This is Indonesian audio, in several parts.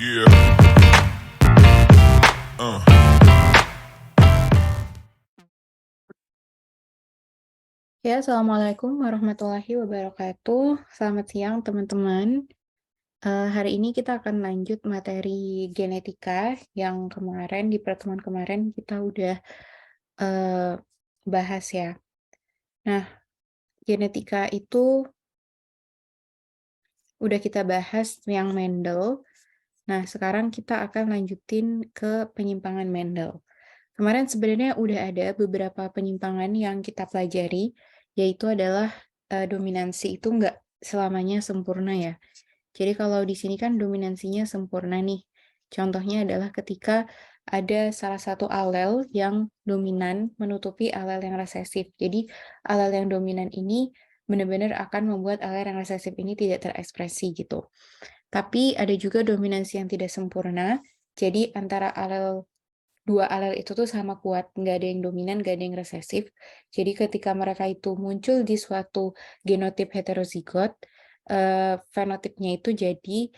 Yeah. Uh. Ya, Assalamualaikum warahmatullahi wabarakatuh. Selamat siang, teman-teman. Hari ini kita akan lanjut materi genetika yang kemarin, di pertemuan kemarin, kita udah eh, bahas ya. Nah, genetika itu udah kita bahas yang Mendel. Nah, sekarang kita akan lanjutin ke penyimpangan Mendel. Kemarin sebenarnya udah ada beberapa penyimpangan yang kita pelajari, yaitu adalah dominansi itu nggak selamanya sempurna ya. Jadi kalau di sini kan dominansinya sempurna nih. Contohnya adalah ketika ada salah satu alel yang dominan menutupi alel yang resesif. Jadi alel yang dominan ini benar-benar akan membuat alel yang resesif ini tidak terekspresi gitu. Tapi ada juga dominansi yang tidak sempurna. Jadi antara dua alel itu tuh sama kuat, nggak ada yang dominan, nggak ada yang resesif. Jadi ketika mereka itu muncul di suatu genotip heterozigot, fenotipnya itu jadi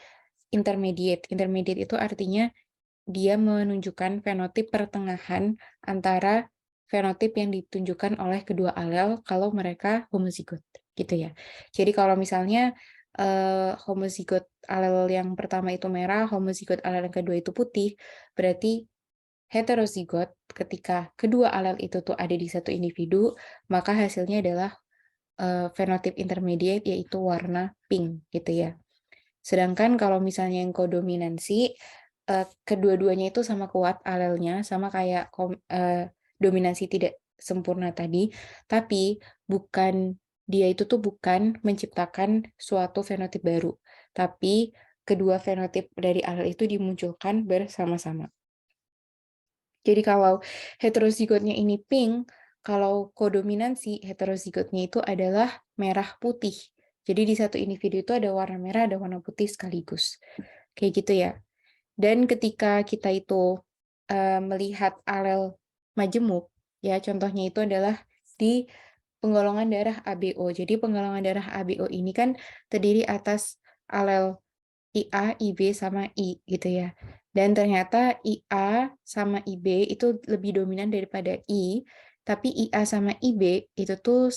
intermediate. Intermediate itu artinya dia menunjukkan fenotip pertengahan antara fenotip yang ditunjukkan oleh kedua alel kalau mereka homozigot, gitu ya. Jadi kalau misalnya homozigot alel yang pertama itu merah, homozigot alel yang kedua itu putih, berarti heterozigot ketika kedua alel itu tuh ada di satu individu, maka hasilnya adalah fenotip intermediate yaitu warna pink gitu ya. Sedangkan kalau misalnya yang kodominansi, kedua-duanya itu sama kuat alelnya, sama kayak dominansi tidak sempurna tadi, tapi dia itu tuh bukan menciptakan suatu fenotip baru, tapi kedua fenotip dari alel itu dimunculkan bersama-sama. Jadi kalau heterozigotnya ini pink, kalau kodominansi heterozigotnya itu adalah merah putih. Jadi di satu individu itu ada warna merah, ada warna putih sekaligus. Kayak gitu ya. Dan ketika kita itu melihat alel majemuk, ya contohnya itu adalah di penggolongan darah ABO. Jadi penggolongan darah ABO ini kan terdiri atas alel IA, IB, sama I gitu ya. Dan ternyata IA sama IB itu lebih dominan daripada I, tapi IA sama IB itu tuh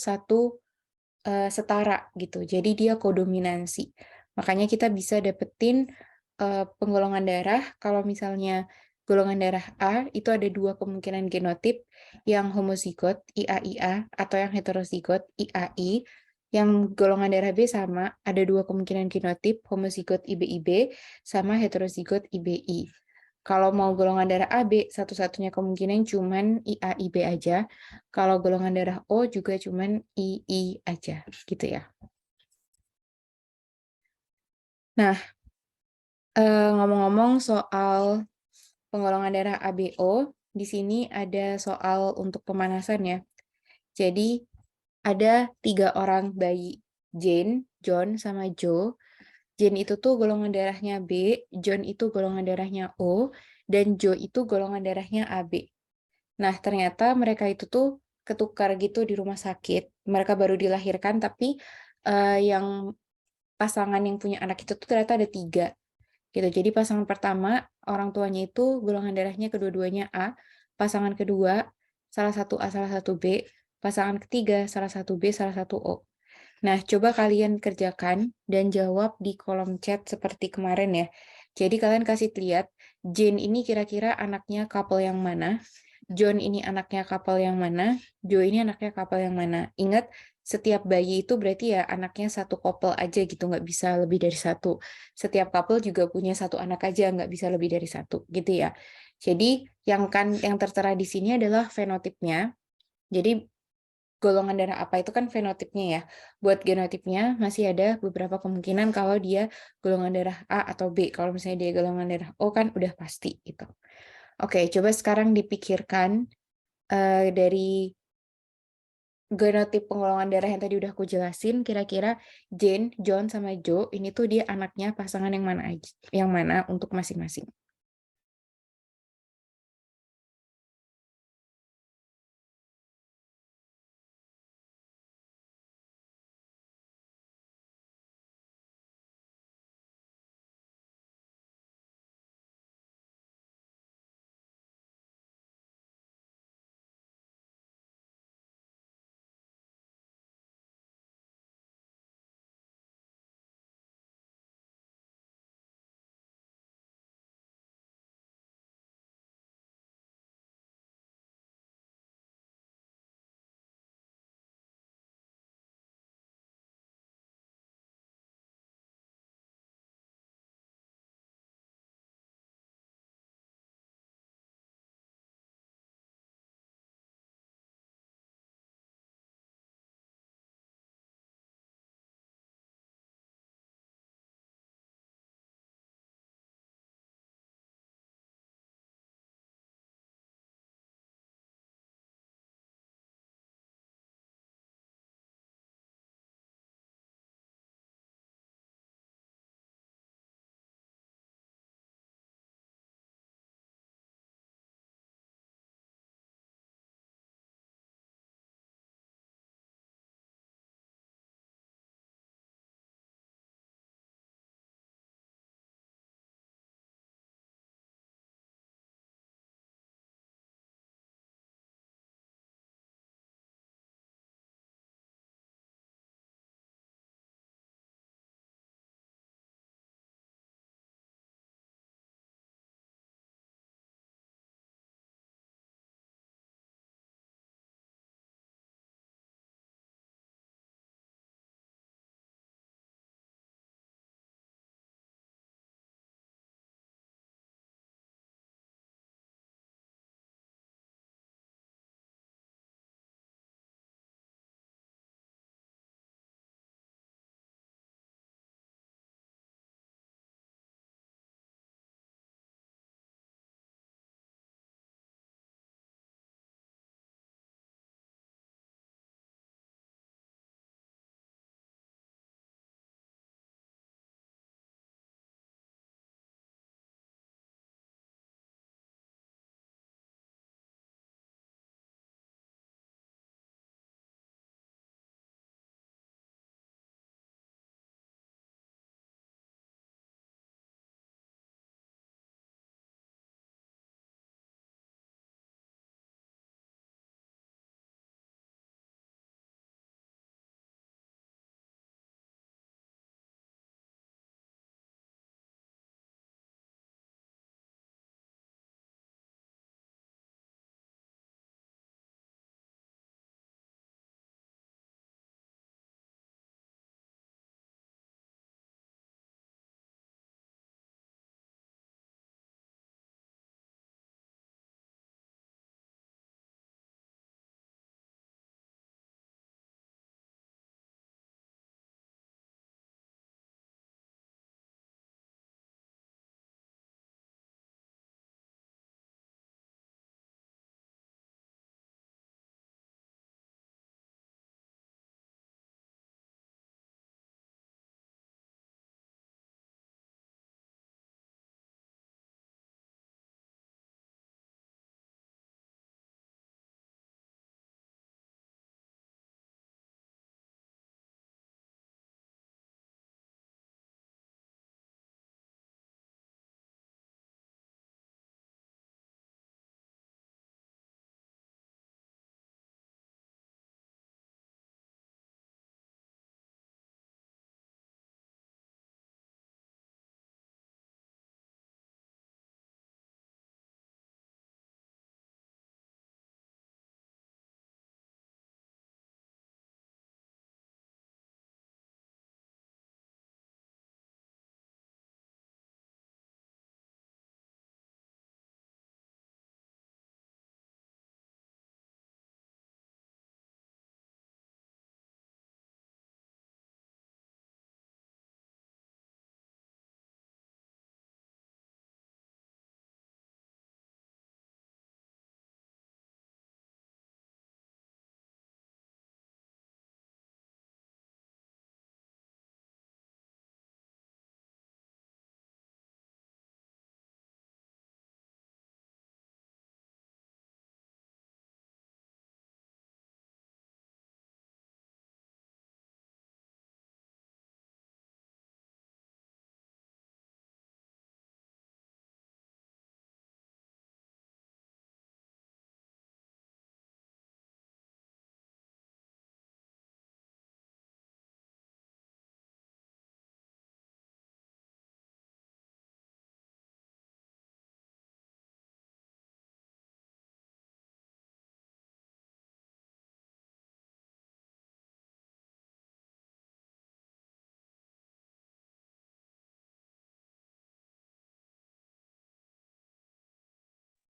setara gitu. Jadi dia kodominansi. Makanya kita bisa dapetin penggolongan darah kalau misalnya golongan darah A itu ada dua kemungkinan genotip, yang homozigot IA-IA atau yang heterozigot IA-I. Yang golongan darah B sama ada dua kemungkinan genotip, homozigot IB-IB sama heterozigot IB-I. Kalau mau golongan darah AB, satu-satunya kemungkinan cuman IA-IB aja. Kalau golongan darah O juga cuman II aja, gitu ya. Nah, ngomong-ngomong soal penggolongan darah ABO, di sini ada soal untuk pemanasan ya. Jadi, ada 3 orang bayi, Jane, John, sama Joe. Jane itu tuh golongan darahnya B, John itu golongan darahnya O, dan Joe itu golongan darahnya AB. Nah, ternyata mereka itu tuh ketukar gitu di rumah sakit. Mereka baru dilahirkan, tapi yang pasangan yang punya anak itu tuh ternyata ada 3. Gitu. Jadi pasangan pertama, orang tuanya itu golongan darahnya kedua-duanya A, pasangan kedua, salah satu A, salah satu B, pasangan ketiga, salah satu B, salah satu O. Nah, coba kalian kerjakan dan jawab di kolom chat seperti kemarin ya. Jadi kalian kasih lihat, Jane ini kira-kira anaknya couple yang mana, John ini anaknya couple yang mana, Joe ini anaknya couple yang mana. Ingat, setiap bayi itu berarti ya anaknya satu couple aja gitu, nggak bisa lebih dari satu. Setiap couple juga punya satu anak aja, nggak bisa lebih dari satu gitu ya. Jadi yang tertera di sini adalah fenotipnya. Jadi golongan darah apa itu kan fenotipnya ya. Buat genotipnya masih ada beberapa kemungkinan kalau dia golongan darah A atau B. Kalau misalnya dia golongan darah O kan udah pasti gitu. Oke, coba sekarang dipikirkan dari genotip penggolongan darah yang tadi udah aku jelasin, kira-kira Jane, John, sama Joe ini tuh dia anaknya pasangan yang mana aja, yang mana untuk masing-masing.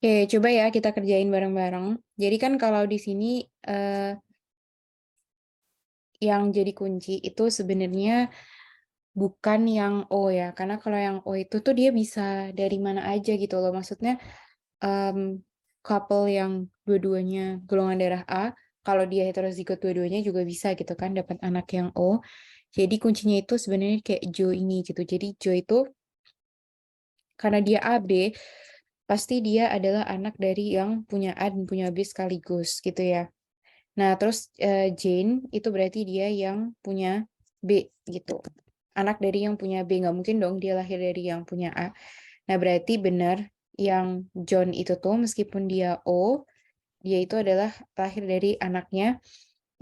Oke, coba ya kita kerjain bareng-bareng. Jadi kan kalau di sini yang jadi kunci itu sebenarnya bukan yang O ya, karena kalau yang O itu tuh dia bisa dari mana aja gitu loh. Maksudnya couple yang dua-duanya golongan darah A, kalau dia heterozigot dua-duanya juga bisa gitu kan dapat anak yang O. Jadi kuncinya itu sebenarnya kayak Joe ini gitu. Jadi Joe itu karena dia AB, pasti dia adalah anak dari yang punya A dan punya B sekaligus gitu ya. Nah, terus Jane itu berarti dia yang punya B gitu. Anak dari yang punya B, nggak mungkin dong dia lahir dari yang punya A. Nah, berarti benar yang John itu tuh meskipun dia O, dia itu adalah lahir dari anaknya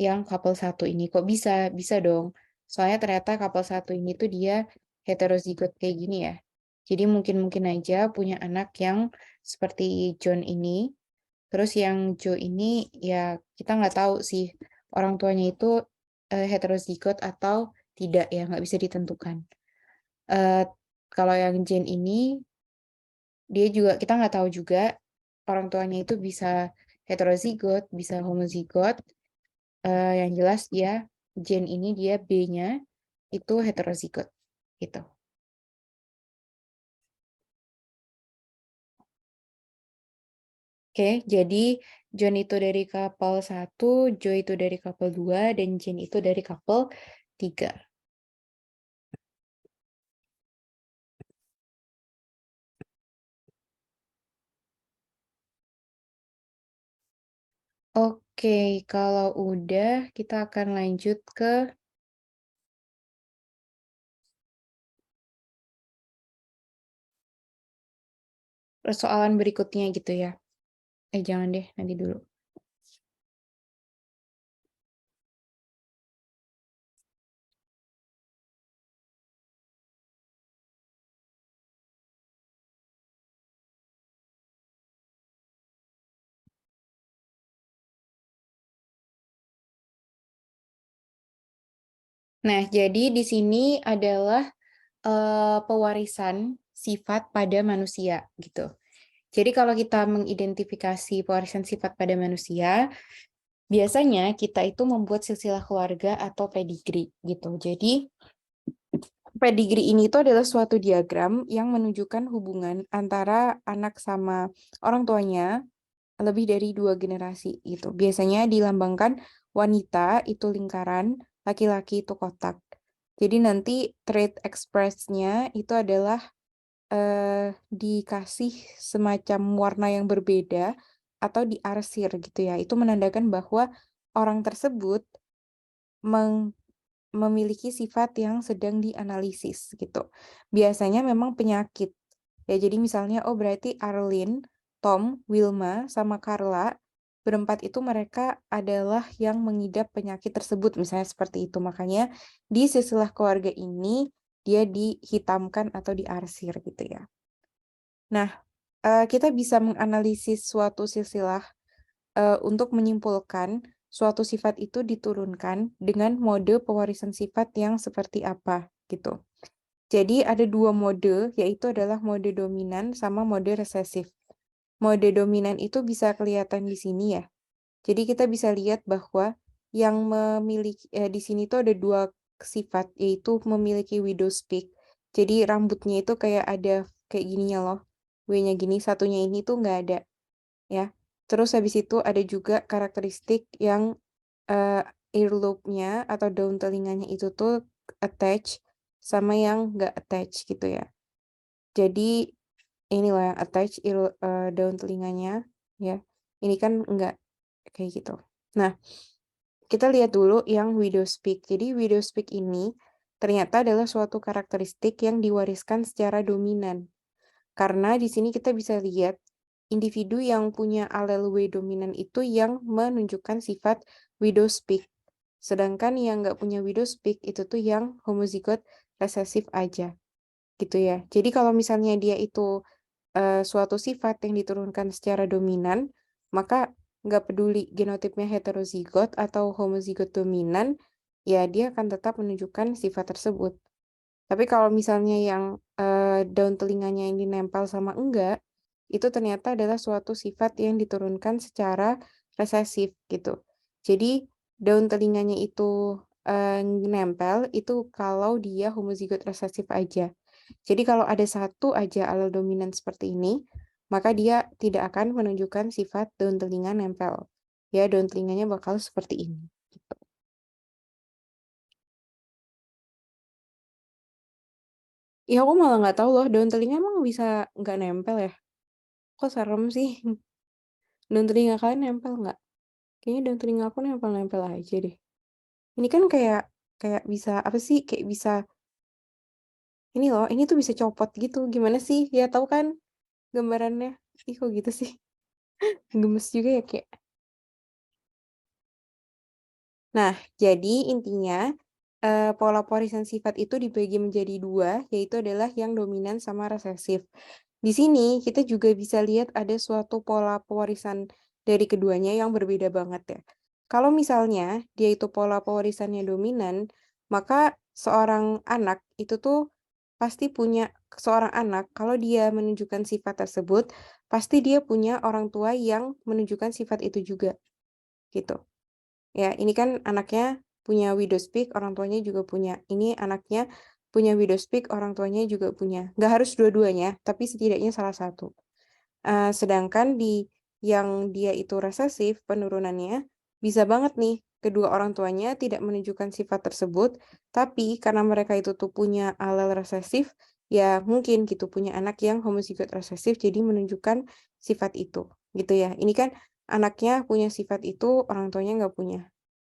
yang couple satu ini. Kok bisa? Bisa dong. Soalnya ternyata couple satu ini tuh dia heterozigot kayak gini ya. Jadi mungkin-mungkin aja punya anak yang seperti John ini. Terus yang Joe ini ya kita nggak tahu sih orang tuanya itu heterozigot atau tidak ya, nggak bisa ditentukan. Eh, Kalau yang Jane ini dia juga kita nggak tahu juga orang tuanya itu bisa heterozigot, bisa homozigot. Yang jelas dia Jane ini dia B-nya itu heterozigot gitu. Oke, jadi John itu dari couple satu, Joe itu dari couple 2, dan Jane itu dari couple 3. Oke, kalau udah kita akan lanjut ke persoalan berikutnya gitu ya. Jangan deh, nanti dulu. Nah, jadi di sini adalah pewarisan sifat pada manusia gitu. Jadi kalau kita mengidentifikasi pewarisan sifat pada manusia, biasanya kita itu membuat silsilah keluarga atau pedigree gitu. Jadi pedigree ini itu adalah suatu diagram yang menunjukkan hubungan antara anak sama orang tuanya lebih dari 2 generasi gitu. Biasanya dilambangkan wanita itu lingkaran, laki-laki itu kotak. Jadi nanti trait express-nya itu adalah dikasih semacam warna yang berbeda atau diarsir gitu ya. Itu menandakan bahwa orang tersebut memiliki sifat yang sedang dianalisis gitu. Biasanya memang penyakit. Ya, jadi misalnya, oh berarti Arlene, Tom, Wilma, sama Carla, berempat itu mereka adalah yang mengidap penyakit tersebut, misalnya seperti itu. Makanya di silsilah keluarga ini, dia dihitamkan atau diarsir gitu ya. Nah, kita bisa menganalisis suatu silsilah untuk menyimpulkan suatu sifat itu diturunkan dengan mode pewarisan sifat yang seperti apa gitu. Jadi ada 2 mode, yaitu adalah mode dominan sama mode resesif. Mode dominan itu bisa kelihatan di sini ya. Jadi kita bisa lihat bahwa yang memiliki di sini tuh ada 2 sifat, yaitu memiliki widow's peak. Jadi rambutnya itu kayak ada kayak gininya loh. W-nya gini, satunya ini tuh nggak ada ya. Terus habis itu ada juga karakteristik yang earlobe-nya atau daun telinganya itu tuh attach sama yang nggak attach gitu ya. Jadi ini loh yang attach daun telinganya ya. Ini kan nggak kayak gitu. Nah, kita lihat dulu yang widow's peak. Jadi widow's peak ini ternyata adalah suatu karakteristik yang diwariskan secara dominan. Karena di sini kita bisa lihat individu yang punya alel W dominan itu yang menunjukkan sifat widow's peak. Sedangkan yang nggak punya widow's peak itu tuh yang homozigot resesif aja. Gitu ya. Jadi kalau misalnya dia itu suatu sifat yang diturunkan secara dominan, maka nggak peduli genotipnya heterozigot atau homozigot dominan, ya dia akan tetap menunjukkan sifat tersebut. Tapi kalau misalnya yang daun telinganya yang dinempel sama enggak, itu ternyata adalah suatu sifat yang diturunkan secara resesif gitu. Jadi daun telinganya itu nempel itu kalau dia homozigot resesif aja. Jadi kalau ada satu aja alel dominan seperti ini, maka dia tidak akan menunjukkan sifat daun telinga nempel. Ya, daun telinganya bakal seperti ini. Gitu. Ya aku malah nggak tahu loh, daun telinga emang bisa nggak nempel ya? Kok serem sih? Daun telinga kalian nempel nggak? Kayaknya daun telinga aku nempel-nempel aja deh. Ini kan kayak kayak bisa apa sih? Kayak bisa ini loh, ini tuh bisa copot gitu. Gimana sih? Ya tahu kan gambarannya. Ih kok gitu sih? Gemes juga ya kayak. Nah, jadi intinya pola pewarisan sifat itu dibagi menjadi dua, yaitu adalah yang dominan sama resesif. Di sini kita juga bisa lihat ada suatu pola pewarisan dari keduanya yang berbeda banget ya. Kalau misalnya dia itu pola pewarisannya dominan, maka seorang anak itu tuh pasti punya seorang anak kalau dia menunjukkan sifat tersebut, pasti dia punya orang tua yang menunjukkan sifat itu juga gitu. Ya, ini kan anaknya punya widow speak, orang tuanya juga punya. Ini anaknya punya widow speak, orang tuanya juga punya. Nggak harus dua-duanya, tapi setidaknya salah satu. Sedangkan di yang dia itu resesif, penurunannya bisa banget nih kedua orang tuanya tidak menunjukkan sifat tersebut, tapi karena mereka itu tuh punya alel resesif, ya mungkin gitu punya anak yang homozigot resesif jadi menunjukkan sifat itu, gitu ya. Ini kan anaknya punya sifat itu, orang tuanya nggak punya.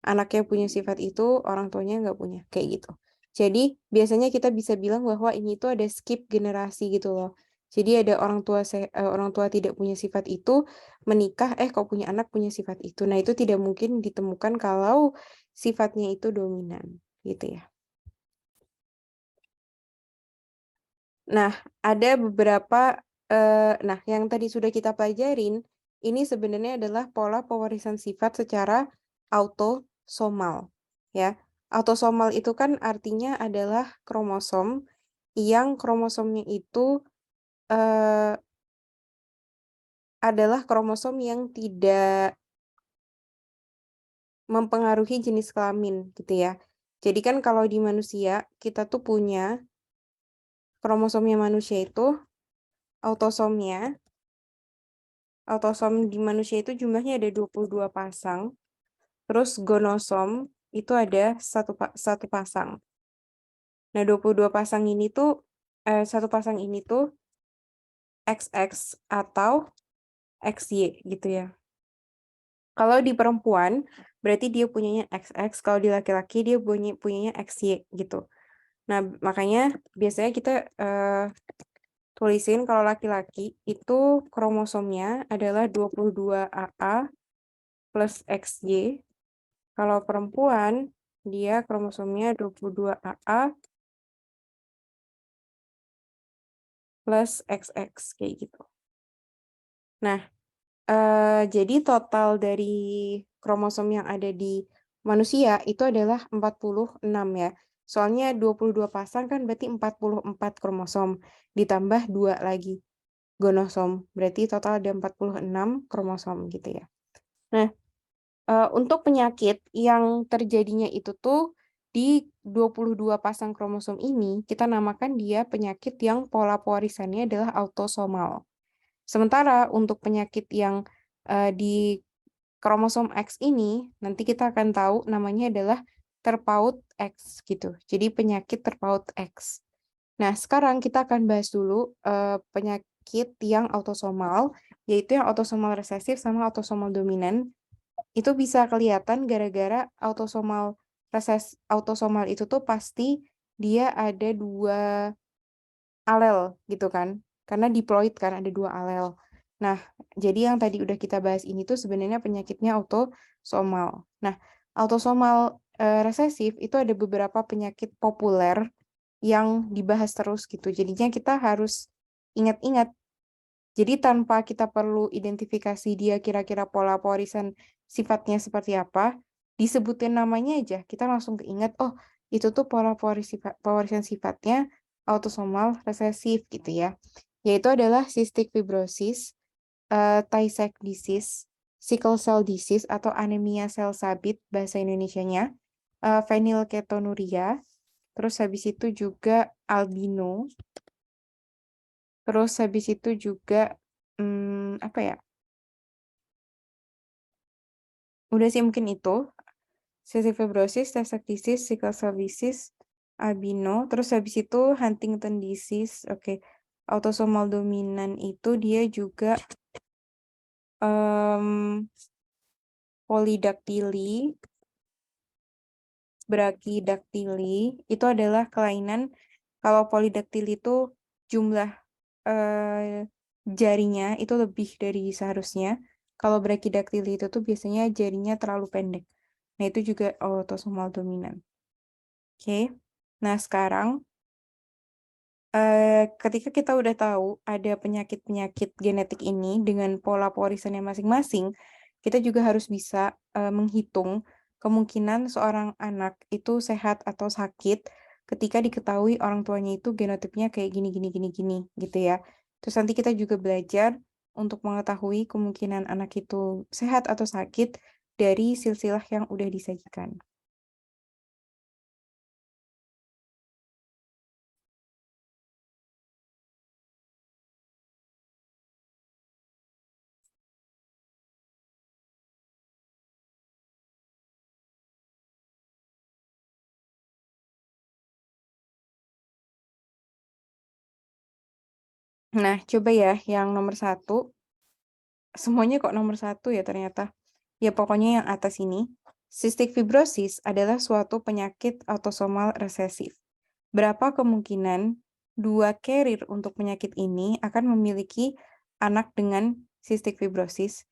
Anaknya punya sifat itu, orang tuanya nggak punya, kayak gitu. Jadi biasanya kita bisa bilang bahwa ini tuh ada skip generasi gitu loh. Jadi ada orang tua tidak punya sifat itu menikah kok punya anak punya sifat itu. Nah, itu tidak mungkin ditemukan kalau sifatnya itu dominan gitu ya. Nah, ada beberapa nah yang tadi sudah kita pelajarin ini sebenarnya adalah pola pewarisan sifat secara autosomal ya. Autosomal itu kan artinya adalah kromosom yang kromosomnya itu eh, adalah kromosom yang tidak mempengaruhi jenis kelamin gitu ya. Jadi kan kalau di manusia kita tuh punya kromosomnya manusia itu autosomnya. Autosom di manusia itu jumlahnya ada 22 pasang. Terus gonosom itu ada satu pasang. Nah, 22 pasang ini tuh satu pasang ini tuh XX atau XY gitu ya. Kalau di perempuan, berarti dia punyanya XX. Kalau di laki-laki, dia punyanya XY gitu. Nah, makanya biasanya kita tulisin kalau laki-laki itu kromosomnya adalah 22 AA plus XY. Kalau perempuan, dia kromosomnya 22 AA plus XX, kayak gitu. Nah, jadi total dari kromosom yang ada di manusia itu adalah 46 ya. Soalnya 22 pasang kan berarti 44 kromosom. Ditambah 2 lagi gonosom. Berarti total ada 46 kromosom gitu ya. Nah, untuk penyakit yang terjadinya itu tuh di 22 pasang kromosom ini, kita namakan dia penyakit yang pola pewarisannya adalah autosomal. Sementara untuk penyakit yang di kromosom X ini, nanti kita akan tahu namanya adalah terpaut X gitu. Jadi penyakit terpaut X. Nah, sekarang kita akan bahas dulu penyakit yang autosomal, yaitu yang autosomal resesif sama autosomal dominan. Itu bisa kelihatan gara-gara autosomal itu tuh pasti dia ada 2 alel gitu kan. Karena diploid kan ada 2 alel. Nah, jadi yang tadi udah kita bahas ini tuh sebenarnya penyakitnya autosomal. Nah, autosomal resesif itu ada beberapa penyakit populer yang dibahas terus gitu. Jadinya kita harus ingat-ingat. Jadi tanpa kita perlu identifikasi dia kira-kira pola pewarisan sifatnya seperti apa, disebutin namanya aja, kita langsung keinget, oh itu tuh pola pewarisan sifatnya autosomal resesif gitu ya. yaitu adalah cystic fibrosis, Tay Sachs disease, sickle cell disease atau anemia sel sabit bahasa Indonesianya, phenylketonuria, terus habis itu juga albino, terus habis itu juga apa ya? Udah sih mungkin itu. Cystic fibrosis, Tay Sachs disease, sickle cell disease, albino, terus habis itu Huntington disease. Oke. Autosomal dominan itu dia juga um, polydactyly, brachydactyly itu adalah kelainan. Kalau polydactyly itu jumlah jarinya itu lebih dari seharusnya. Kalau brachydactyly itu tuh biasanya jarinya terlalu pendek. Nah, itu juga autosomal dominan. Oke. Nah, sekarang ketika kita udah tahu ada penyakit-penyakit genetik ini dengan pola pewarisannya masing-masing, kita juga harus bisa menghitung kemungkinan seorang anak itu sehat atau sakit ketika diketahui orang tuanya itu genotipnya kayak gini gini gini gini gitu ya. Terus nanti kita juga belajar untuk mengetahui kemungkinan anak itu sehat atau sakit dari silsilah yang udah disajikan. Nah, coba ya yang nomor 1. Semuanya kok nomor 1 ya ternyata. Ya pokoknya yang atas ini. Cystic fibrosis adalah suatu penyakit autosomal resesif. Berapa kemungkinan dua carrier untuk penyakit ini akan memiliki anak dengan cystic fibrosis?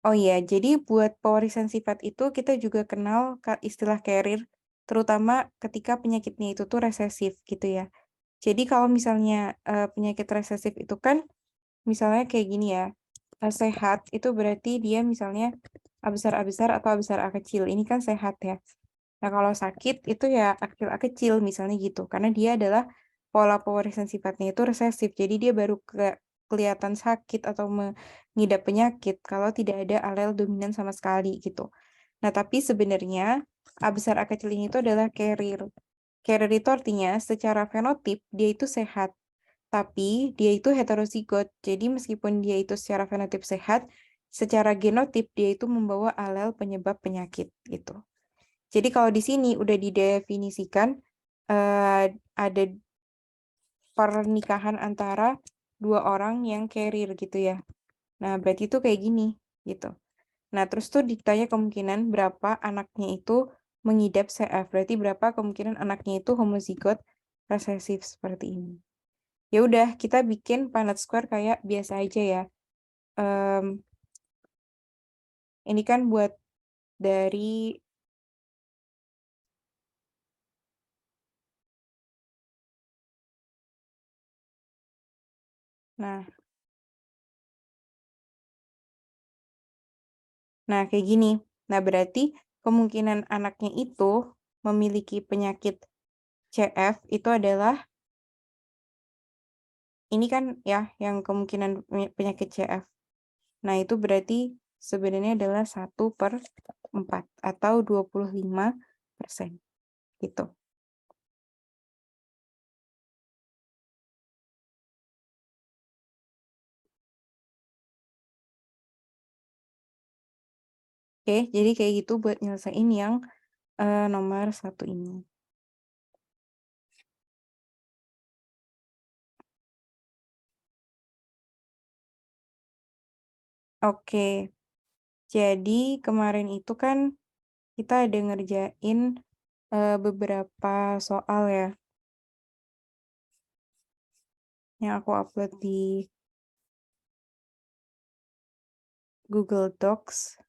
Oh iya, jadi buat pewarisan sifat itu kita juga kenal istilah carrier, terutama ketika penyakitnya itu tuh resesif gitu ya. Jadi kalau misalnya penyakit resesif itu kan misalnya kayak gini ya, sehat itu berarti dia misalnya A besar A besar atau A besar A kecil. Ini kan sehat ya. Nah, kalau sakit itu ya A kecil A kecil misalnya gitu. Karena dia adalah pola pewarisan sifatnya itu resesif. Jadi dia baru kelihatan sakit atau mengidap penyakit kalau tidak ada alel dominan sama sekali gitu. Nah, tapi sebenarnya A besar A kecil ini itu adalah carrier. Carrier itu artinya secara fenotip dia itu sehat, tapi dia itu heterozigot. Jadi meskipun dia itu secara fenotip sehat, secara genotip dia itu membawa alel penyebab penyakit gitu. Jadi kalau di sini udah didefinisikan ada pernikahan antara dua orang yang carrier gitu ya. Nah, berarti itu kayak gini gitu. Nah, terus tuh ditanya kemungkinan berapa anaknya itu mengidap CF. Berarti berapa kemungkinan anaknya itu homozigot resesif seperti ini. Ya udah, kita bikin Punnett square kayak biasa aja ya. Em, ini kan buat dari, nah, kayak gini. Nah, berarti kemungkinan anaknya itu memiliki penyakit CF itu adalah, ini kan ya, yang kemungkinan penyakit CF. Nah, itu berarti sebenarnya adalah 1/4 atau 25% gitu. Oke, jadi kayak gitu buat nyelesain yang nomor 1 ini. Oke, jadi kemarin itu kan kita ada ngerjain beberapa soal ya, yang aku upload di Google Docs.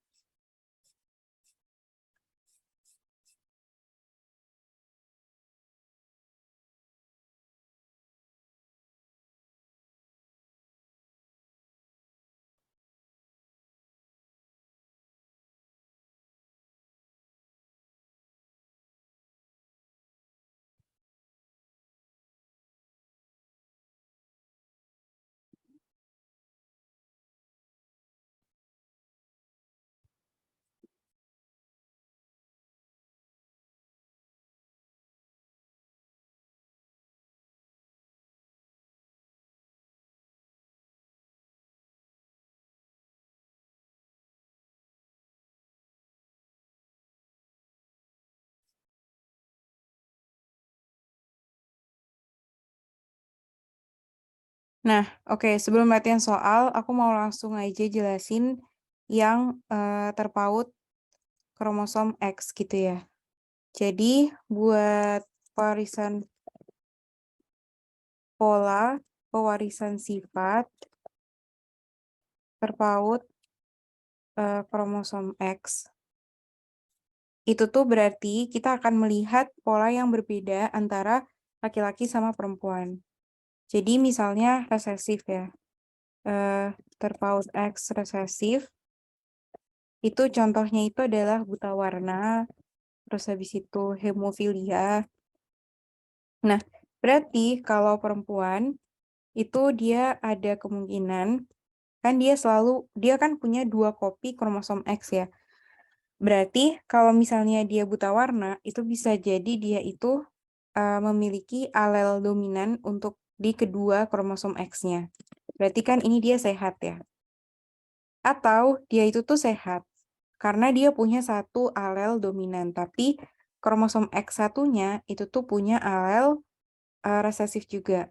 Nah, oke, sebelum latihan soal, aku mau langsung aja jelasin yang terpaut kromosom X gitu ya. Jadi, buat warisan pola, pewarisan sifat, terpaut kromosom X, itu tuh berarti kita akan melihat pola yang berbeda antara laki-laki sama perempuan. Jadi misalnya resesif ya, terpaut X resesif, itu contohnya itu adalah buta warna, terus habis itu hemofilia. Nah, berarti kalau perempuan itu dia ada kemungkinan, kan dia kan punya 2 kopi kromosom X ya. Berarti kalau misalnya dia buta warna, itu bisa jadi dia itu memiliki alel dominan untuk di kedua kromosom X-nya. Berarti kan ini dia sehat ya. Atau dia itu tuh sehat, karena dia punya satu alel dominan, tapi kromosom X1-nya itu tuh punya alel resesif juga.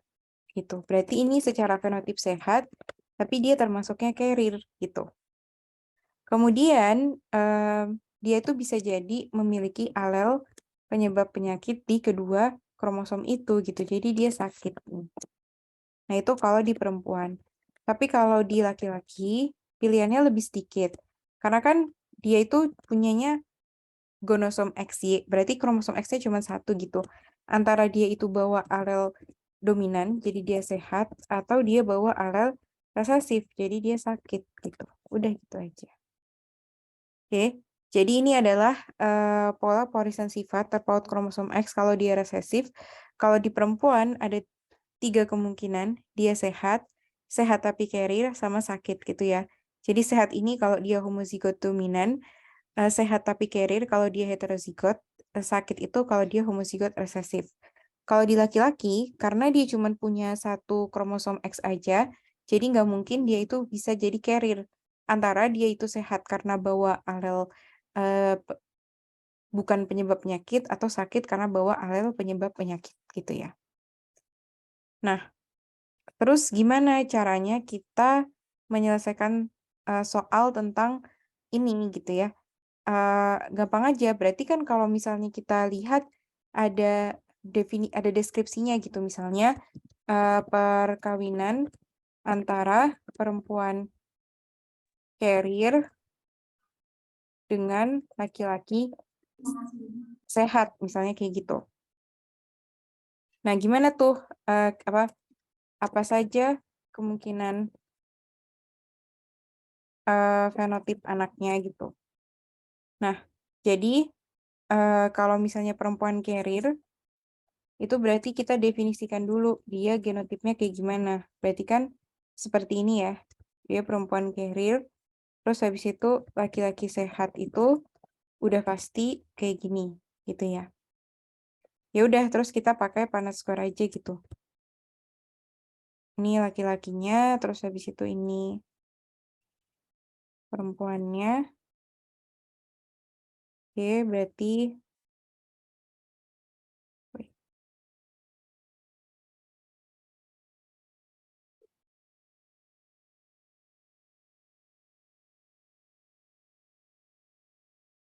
Gitu. Berarti ini secara fenotip sehat, tapi dia termasuknya carrier gitu. Kemudian dia itu bisa jadi memiliki alel penyebab penyakit di kedua kromosom itu gitu. Jadi dia sakit. Nah, itu kalau di perempuan. Tapi kalau di laki-laki, pilihannya lebih sedikit. Karena kan dia itu punyanya gonosom XY, berarti kromosom X-nya cuma satu gitu. Antara dia itu bawa alel dominan, jadi dia sehat, atau dia bawa alel resesif, jadi dia sakit gitu. Udah gitu aja. Oke, jadi ini adalah pola pewarisan sifat terpaut kromosom X kalau dia resesif. Kalau di perempuan ada 3 kemungkinan, dia sehat, sehat tapi carrier, sama sakit gitu ya. Jadi sehat ini kalau dia homozigot dominan, sehat tapi carrier kalau dia heterozigot, sakit itu kalau dia homozigot resesif. Kalau di laki-laki, karena dia cuma punya satu kromosom X aja, jadi nggak mungkin dia itu bisa jadi carrier. Antara dia itu sehat karena bawa alel bukan penyebab penyakit, atau sakit karena bawa alel penyebab penyakit gitu ya. Nah, terus gimana caranya kita menyelesaikan soal tentang ini gitu ya? Gampang aja. Berarti kan kalau misalnya kita lihat ada ada deskripsinya gitu, misalnya perkawinan antara perempuan carrier dengan laki-laki sehat, misalnya kayak gitu. Nah, gimana tuh apa saja kemungkinan fenotip anaknya gitu. Nah, jadi kalau misalnya perempuan carrier, itu berarti kita definisikan dulu dia genotipnya kayak gimana. Berarti kan seperti ini ya. Dia perempuan carrier, terus habis itu laki-laki sehat itu udah pasti kayak gini gitu ya. Ya udah, terus kita pakai Punnett square aja gitu. Ini laki-lakinya, terus habis itu ini perempuannya. Oke, berarti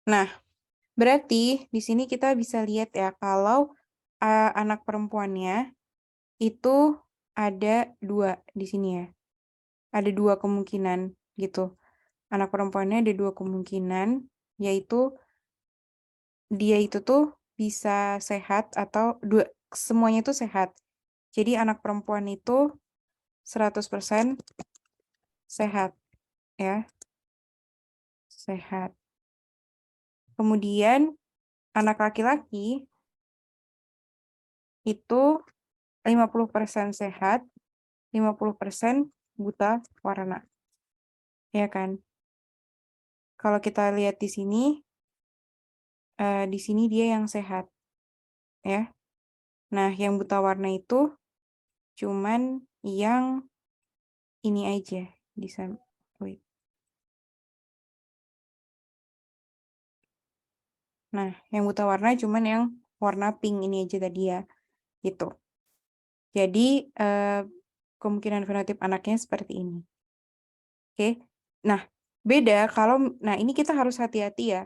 nah, berarti di sini kita bisa lihat ya kalau anak perempuannya itu ada 2 di sini ya. Ada 2 kemungkinan gitu. Anak perempuannya ada 2 kemungkinan, yaitu dia itu tuh bisa sehat atau semuanya itu sehat. Jadi anak perempuan itu 100% sehat ya, sehat. Kemudian anak laki-laki itu 50% sehat, 50% buta warna. Ya kan? Kalau kita lihat di sini dia yang sehat ya. Nah, yang buta warna itu cuman yang ini aja di sana. Wait. Nah, yang buta warna cuman yang warna pink ini aja tadi ya. Gitu. Jadi kemungkinan fenotip anaknya seperti ini. Oke. Nah, beda kalau ini kita harus hati-hati ya.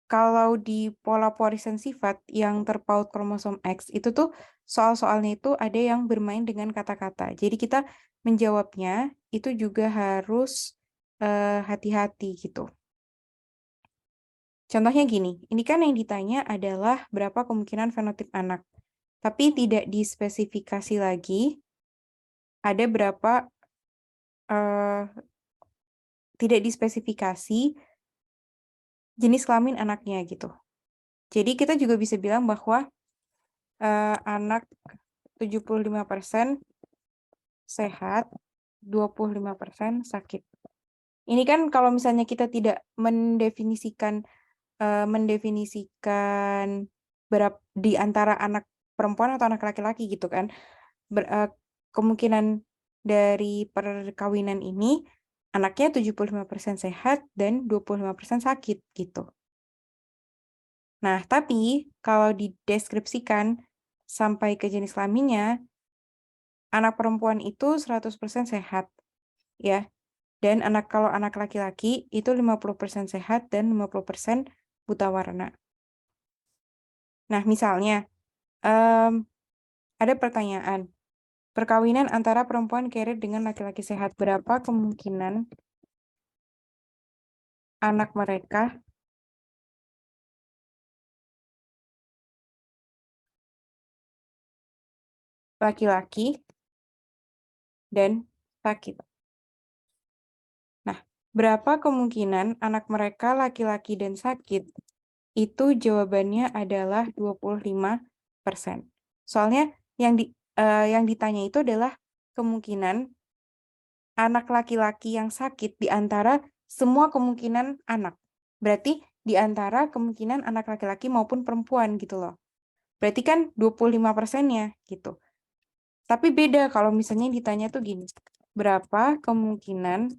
Kalau di pola pewarisan sifat yang terpaut kromosom X itu tuh soal-soalnya itu ada yang bermain dengan kata-kata. Jadi kita menjawabnya itu juga harus hati-hati gitu. Contohnya gini, ini kan yang ditanya adalah berapa kemungkinan fenotip anak. Tapi tidak dispesifikasi lagi ada berapa, tidak dispesifikasi jenis kelamin anaknya gitu. Jadi kita juga bisa bilang bahwa anak 75% sehat, 25% sakit. Ini kan kalau misalnya kita tidak mendefinisikan berapa di antara anak perempuan atau anak laki-laki gitu kan. Kemungkinan dari perkawinan ini anaknya 75% sehat dan 25% sakit gitu. Nah, tapi kalau dideskripsikan sampai ke jenis kelaminnya, anak perempuan itu 100% sehat, ya. Dan kalau anak laki-laki itu 50% sehat dan 50% buta warna. Nah, misalnya, ada pertanyaan, perkawinan antara perempuan carrier dengan laki-laki sehat, berapa kemungkinan anak mereka laki-laki dan sakit? Nah, berapa kemungkinan anak mereka laki-laki dan sakit? Itu jawabannya adalah 25%. Soalnya yang ditanya itu adalah kemungkinan anak laki-laki yang sakit di antara semua kemungkinan anak. Berarti di antara kemungkinan anak laki-laki maupun perempuan gitu loh. Berarti kan 25%-nya gitu. Tapi beda kalau misalnya ditanya tuh gini, berapa kemungkinan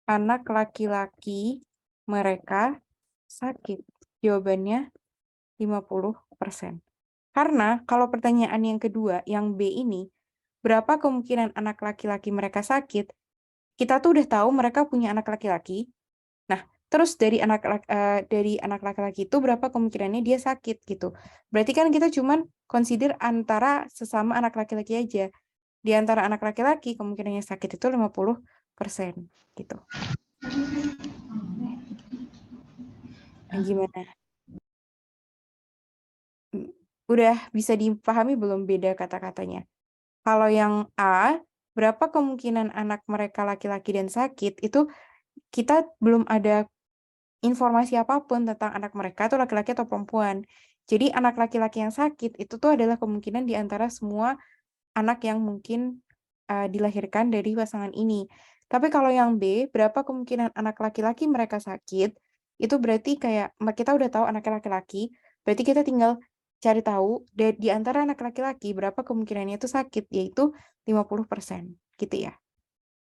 anak laki-laki mereka sakit? Jawabannya 50%. Karena kalau pertanyaan yang kedua, yang B ini, berapa kemungkinan anak laki-laki mereka sakit? Kita tuh udah tahu mereka punya anak laki-laki. Nah, terus dari anak laki-laki itu berapa kemungkinannya dia sakit gitu. Berarti kan kita cuman consider antara sesama anak laki-laki aja. Di antara anak laki-laki kemungkinannya sakit itu 50% gitu. Nah, gimana? Udah bisa dipahami belum beda kata-katanya? Kalau yang A, berapa kemungkinan anak mereka laki-laki dan sakit, itu kita belum ada informasi apapun tentang anak mereka itu laki-laki atau perempuan. Jadi anak laki-laki yang sakit itu tuh adalah kemungkinan di antara semua anak yang mungkin dilahirkan dari pasangan ini. Tapi kalau yang B, berapa kemungkinan anak laki-laki mereka sakit, itu berarti kayak kita udah tahu anak laki-laki, berarti kita tinggal cari tahu di antara anak laki-laki berapa kemungkinannya itu sakit, yaitu 50%, gitu ya.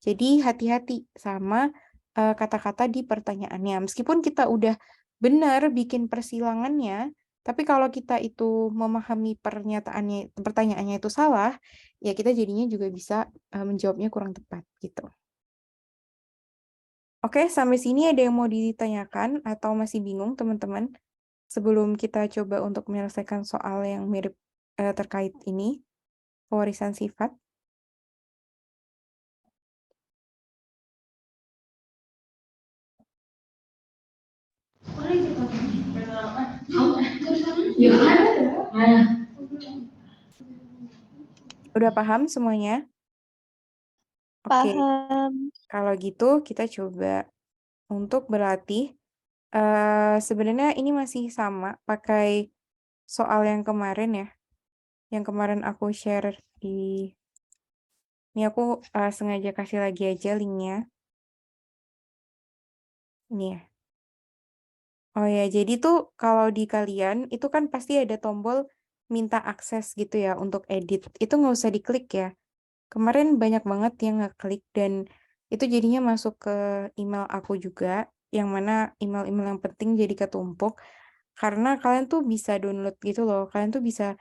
Jadi hati-hati sama kata-kata di pertanyaannya. Meskipun kita udah benar bikin persilangannya, tapi kalau kita itu memahami pertanyaannya itu salah, ya kita jadinya juga bisa menjawabnya kurang tepat gitu. Oke, sampai sini ada yang mau ditanyakan atau masih bingung teman-teman? Sebelum kita coba untuk menyelesaikan soal yang mirip terkait ini, pewarisan sifat. Udah paham semuanya? Oke. Paham. Kalau gitu kita coba untuk berlatih. Sebenarnya ini masih sama pakai soal yang kemarin ya. Yang kemarin aku share di... Ini aku sengaja kasih lagi aja linknya. Ini ya. Oh ya, jadi tuh kalau di kalian itu kan pasti ada tombol minta akses gitu ya untuk edit. Itu nggak usah diklik ya. Kemarin banyak banget yang ngeklik dan itu jadinya masuk ke email aku juga, yang mana email-email yang penting jadi ketumpuk. Karena kalian tuh bisa download gitu loh. Kalian tuh bisa,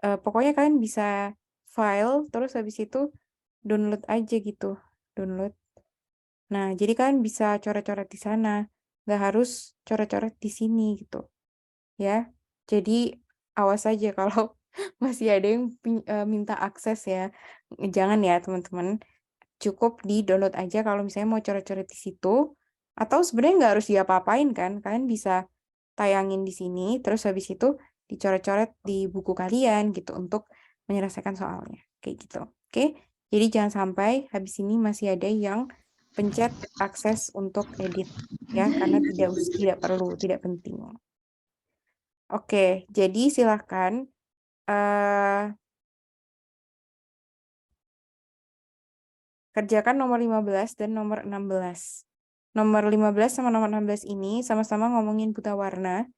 pokoknya kalian bisa file, terus habis itu download aja gitu, download. Nah, jadi kan bisa coret-coret di sana, nggak harus coret-coret di sini gitu, ya. Jadi awas aja kalau masih ada yang minta akses ya. Jangan ya teman-teman, cukup di-download aja kalau misalnya mau coret-coret di situ, atau sebenarnya nggak harus diapa-apain kan, kalian bisa tayangin di sini, terus habis itu dicoret-coret di buku kalian gitu untuk menyelesaikan soalnya, kayak gitu. Oke, jadi jangan sampai habis ini masih ada yang pencet akses untuk edit ya, karena tidak perlu, tidak penting. Oke, jadi silahkan kerjakan nomor 15 dan nomor 16. Nomor 15 sama nomor 16 ini sama-sama ngomongin buta warna.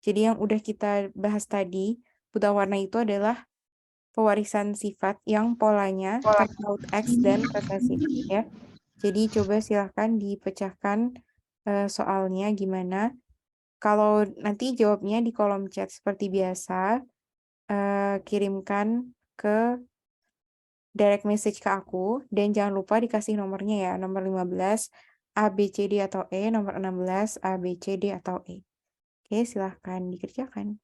Jadi yang udah kita bahas tadi, buta warna itu adalah pewarisan sifat yang polanya terpaut X dan resesif ya. Jadi coba silahkan dipecahkan soalnya gimana. Kalau nanti jawabnya di kolom chat seperti biasa, kirimkan ke direct message ke aku dan jangan lupa dikasih nomornya ya, nomor 15 A, B, C, D atau E, nomor 16 A, B, C, D atau E. Oke, silahkan dikerjakan.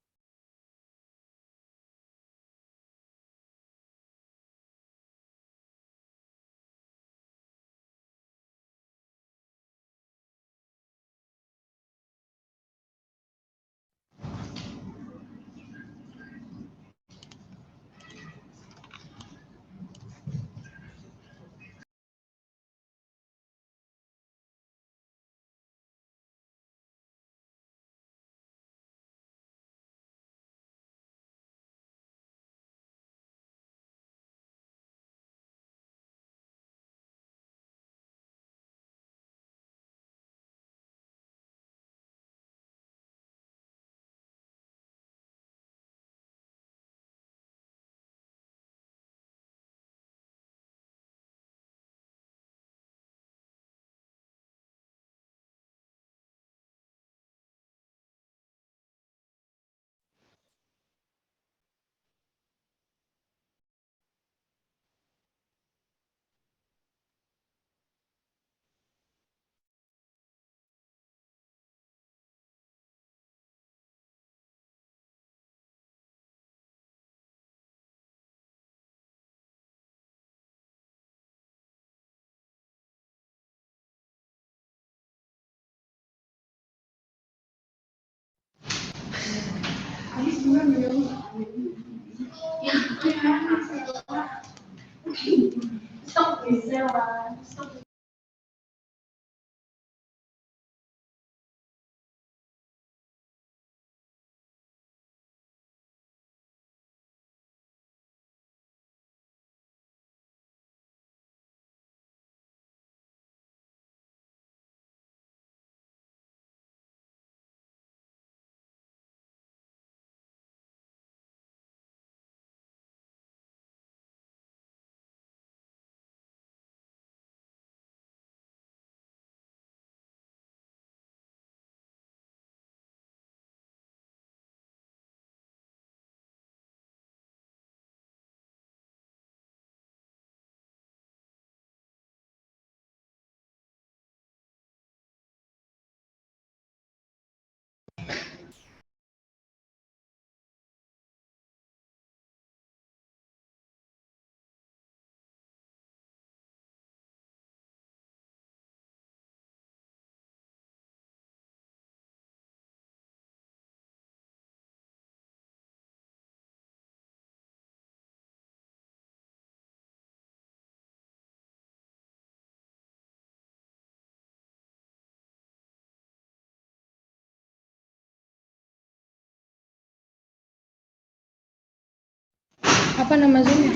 Apa nama Zoom-nya?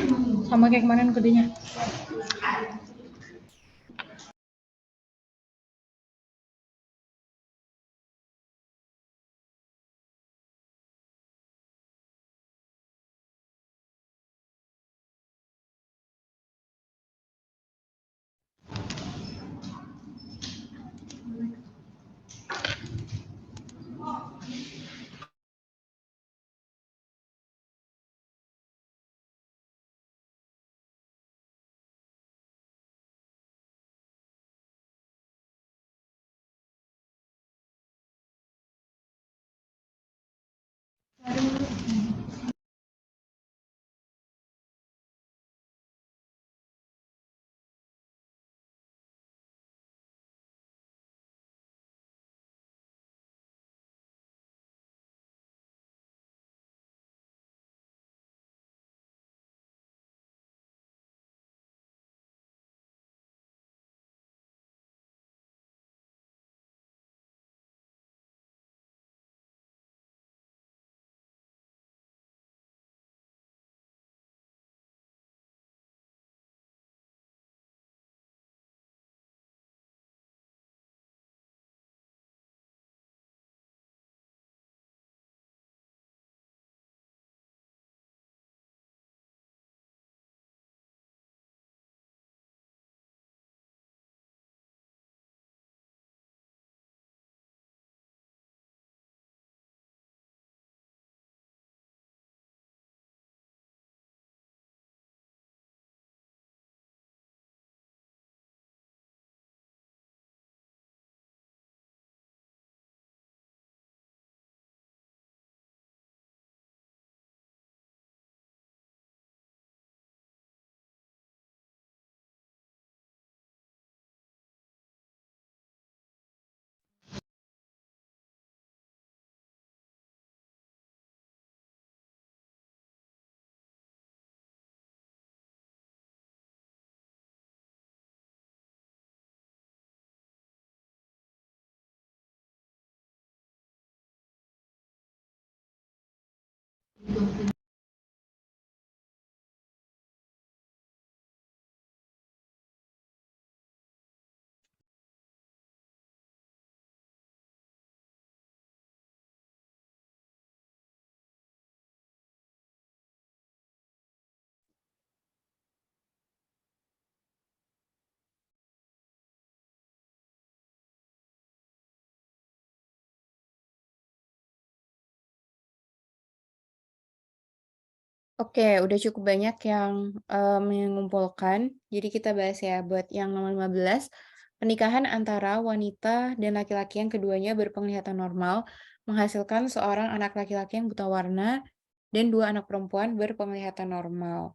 Sama kayak kemarin kodenya. Oke, udah cukup banyak yang mengumpulkan. Jadi kita bahas ya buat yang nomor 15, pernikahan antara wanita dan laki-laki yang keduanya berpenglihatan normal menghasilkan seorang anak laki-laki yang buta warna dan 2 anak perempuan berpenglihatan normal.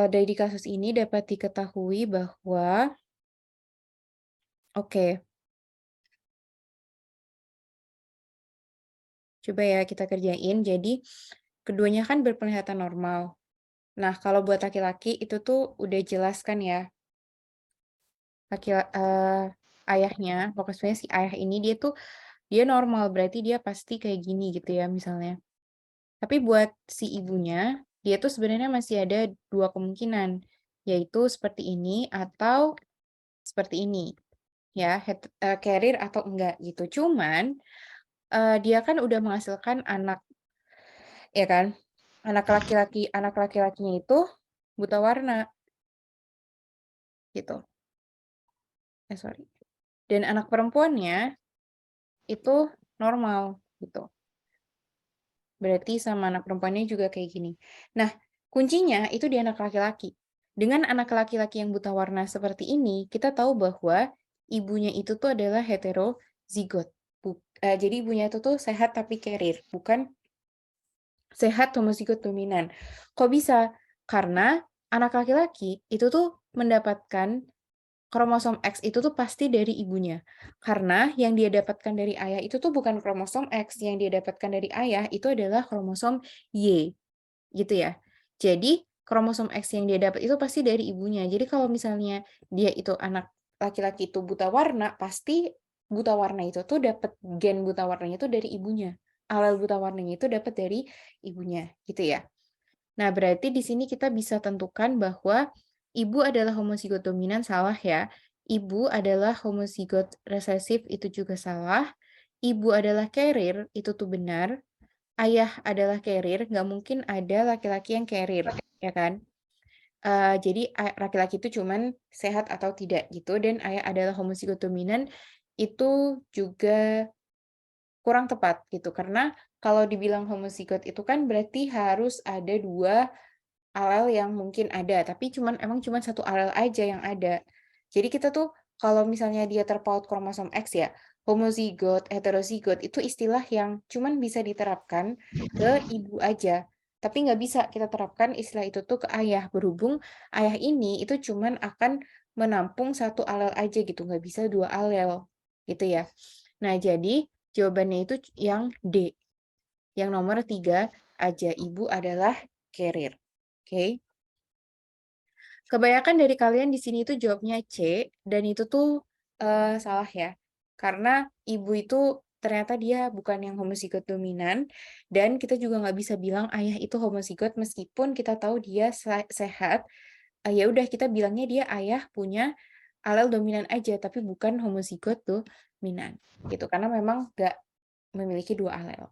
Dari kasus ini dapat diketahui bahwa oke, coba ya kita kerjain. Jadi keduanya kan berpenglihatan normal. Nah, kalau buat laki-laki itu tuh udah jelas kan ya, ayahnya, pokoknya si ayah ini dia normal, berarti dia pasti kayak gini gitu ya misalnya. Tapi buat si ibunya, dia tuh sebenarnya masih ada 2 kemungkinan, yaitu seperti ini atau seperti ini, ya, carrier atau enggak gitu. Cuman, dia kan udah menghasilkan anak, ya kan? Anak laki-lakinya itu buta warna, gitu. Sorry. Dan anak perempuannya itu normal, gitu. Berarti sama anak perempuannya juga kayak gini. Nah, kuncinya itu di anak laki-laki. Dengan anak laki-laki yang buta warna seperti ini, kita tahu bahwa ibunya itu tuh adalah heterozigot. Jadi ibunya itu tuh sehat tapi carrier, bukan sehat homozigot dominan. Kok bisa? Karena anak laki-laki itu tuh mendapatkan kromosom X itu tuh pasti dari ibunya. Karena yang dia dapatkan dari ayah itu tuh bukan kromosom X, yang dia dapatkan dari ayah itu adalah kromosom Y, gitu ya. Jadi, kromosom X yang dia dapat itu pasti dari ibunya. Jadi kalau misalnya dia itu anak laki-laki itu buta warna, pasti buta warna itu tuh dapat gen buta warnanya itu dari ibunya. Alel buta warnanya itu dapat dari ibunya, gitu ya. Nah, berarti di sini kita bisa tentukan bahwa ibu adalah homozigot dominan, salah ya. Ibu adalah homozigot resesif, itu juga salah. Ibu adalah carrier, itu tuh benar. Ayah adalah carrier, nggak mungkin ada laki-laki yang carrier, ya kan? Jadi laki-laki itu cuman sehat atau tidak gitu, dan ayah adalah homozigot dominan, itu juga kurang tepat gitu. Karena kalau dibilang homozigot itu kan berarti harus ada 2 alel yang mungkin ada, tapi emang cuman 1 alel aja yang ada. Jadi kita tuh kalau misalnya dia terpaut kromosom X ya, homozigot, heterozigot itu istilah yang cuman bisa diterapkan ke ibu aja. Tapi nggak bisa kita terapkan istilah itu tuh ke ayah, berhubung ayah ini itu cuman akan menampung satu alel aja gitu, nggak bisa dua alel gitu ya. Nah, jadi jawabannya itu yang D. Yang nomor 3 aja, ibu adalah carrier. Oke. Kebanyakan dari kalian di sini itu jawabnya C, dan itu tuh salah ya. Karena ibu itu ternyata dia bukan yang homozigot dominan, dan kita juga nggak bisa bilang ayah itu homozigot meskipun kita tahu dia sehat. Ya udah kita bilangnya dia ayah punya alel dominan aja, tapi bukan homozigot dominan. Gitu, karena memang nggak memiliki dua alel.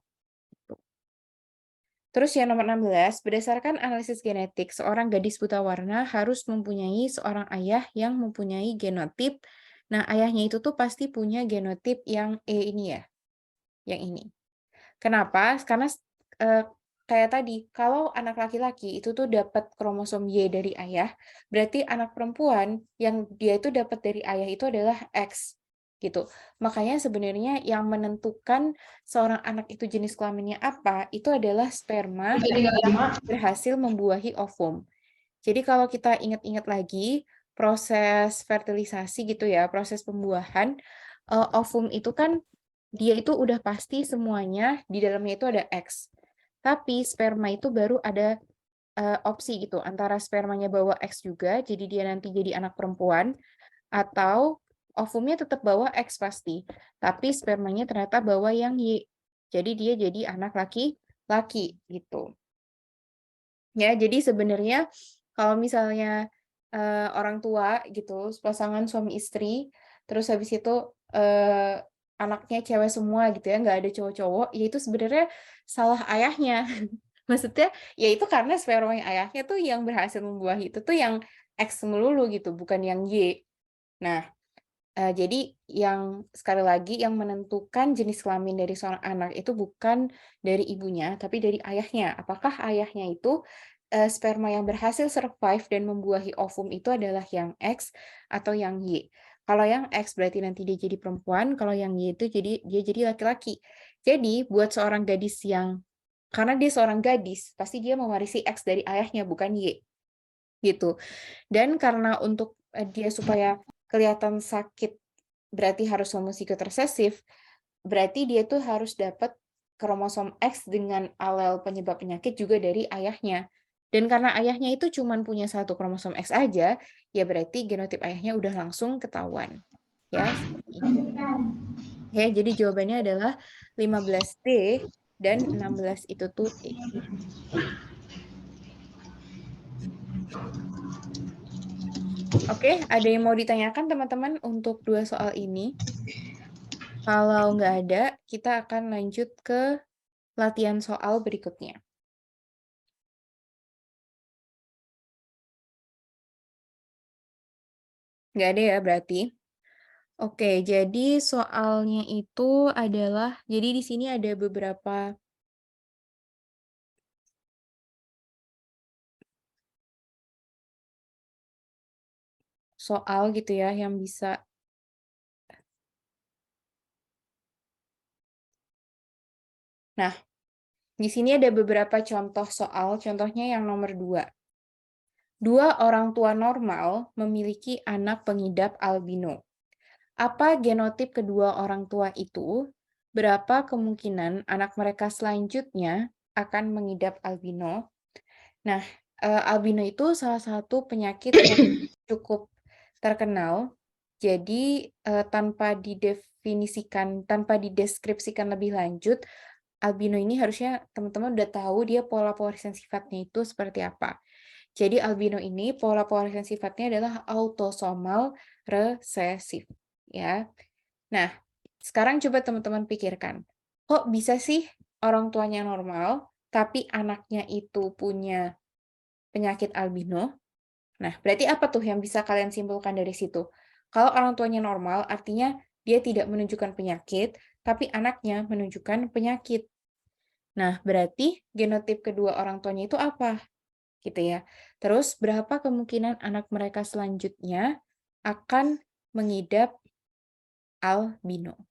Terus yang nomor 16, berdasarkan analisis genetik, seorang gadis buta warna harus mempunyai seorang ayah yang mempunyai genotip. Nah, ayahnya itu tuh pasti punya genotip yang E ini ya, yang ini. Kenapa? Karena kayak tadi, kalau anak laki-laki itu tuh dapat kromosom Y dari ayah, berarti anak perempuan yang dia itu dapat dari ayah itu adalah X gitu. Makanya sebenarnya yang menentukan seorang anak itu jenis kelaminnya apa, itu adalah sperma yang berhasil membuahi ovum. Jadi kalau kita ingat-ingat lagi proses fertilisasi gitu ya, proses pembuahan, ovum itu kan dia itu udah pasti semuanya di dalamnya itu ada X. Tapi sperma itu baru ada opsi gitu antara spermanya bawa X juga, jadi dia nanti jadi anak perempuan, atau ovumnya tetap bawa X pasti, tapi spermanya ternyata bawa yang Y. Jadi dia jadi anak laki-laki gitu. Ya, jadi sebenarnya kalau misalnya orang tua gitu, pasangan suami istri, terus habis itu anaknya cewek semua gitu ya, nggak ada cowok-cowok, ya itu sebenarnya salah ayahnya. Maksudnya, ya itu karena sperma ayahnya tuh yang berhasil membuahi itu tuh yang X melulu gitu, bukan yang Y. Nah, jadi yang sekali lagi yang menentukan jenis kelamin dari seorang anak itu bukan dari ibunya, tapi dari ayahnya. Apakah ayahnya itu sperma yang berhasil survive dan membuahi ovum itu adalah yang X atau yang Y? Kalau yang X berarti nanti dia jadi perempuan, kalau yang Y itu dia jadi laki-laki. Jadi buat seorang gadis yang karena dia seorang gadis, pasti dia mewarisi X dari ayahnya bukan Y. Gitu. Dan karena untuk dia supaya kelihatan sakit berarti harus homozigot resesif, berarti dia tuh harus dapat kromosom X dengan alel penyebab penyakit juga dari ayahnya. Dan karena ayahnya itu cuma punya satu kromosom X aja, ya berarti genotip ayahnya udah langsung ketahuan. Ya, seperti itu. Oke, jadi jawabannya adalah 15D dan 16 itu tuh E. Oke, ada yang mau ditanyakan teman-teman untuk dua soal ini? Kalau nggak ada, kita akan lanjut ke latihan soal berikutnya. Nggak ada ya berarti? Oke, jadi soalnya itu adalah, jadi di sini ada beberapa soal gitu ya yang bisa. Nah, di sini ada beberapa contoh soal, contohnya yang nomor 2. Dua orang tua normal memiliki anak pengidap albino. Apa genotip kedua orang tua itu? Berapa kemungkinan anak mereka selanjutnya akan mengidap albino? Nah, albino itu salah satu penyakit yang cukup terkenal. Jadi, tanpa didefinisikan, tanpa dideskripsikan lebih lanjut, albino ini harusnya teman-teman udah tahu dia pola pewarisan sifatnya itu seperti apa. Jadi albino ini pola pewarisan sifatnya adalah autosomal resesif, ya. Nah, sekarang coba teman-teman pikirkan, kok bisa sih orang tuanya normal, tapi anaknya itu punya penyakit albino? Nah, berarti apa tuh yang bisa kalian simpulkan dari situ? Kalau orang tuanya normal, artinya dia tidak menunjukkan penyakit, tapi anaknya menunjukkan penyakit. Nah, berarti genotip kedua orang tuanya itu apa? Gitu ya. Terus, berapa kemungkinan anak mereka selanjutnya akan mengidap albino?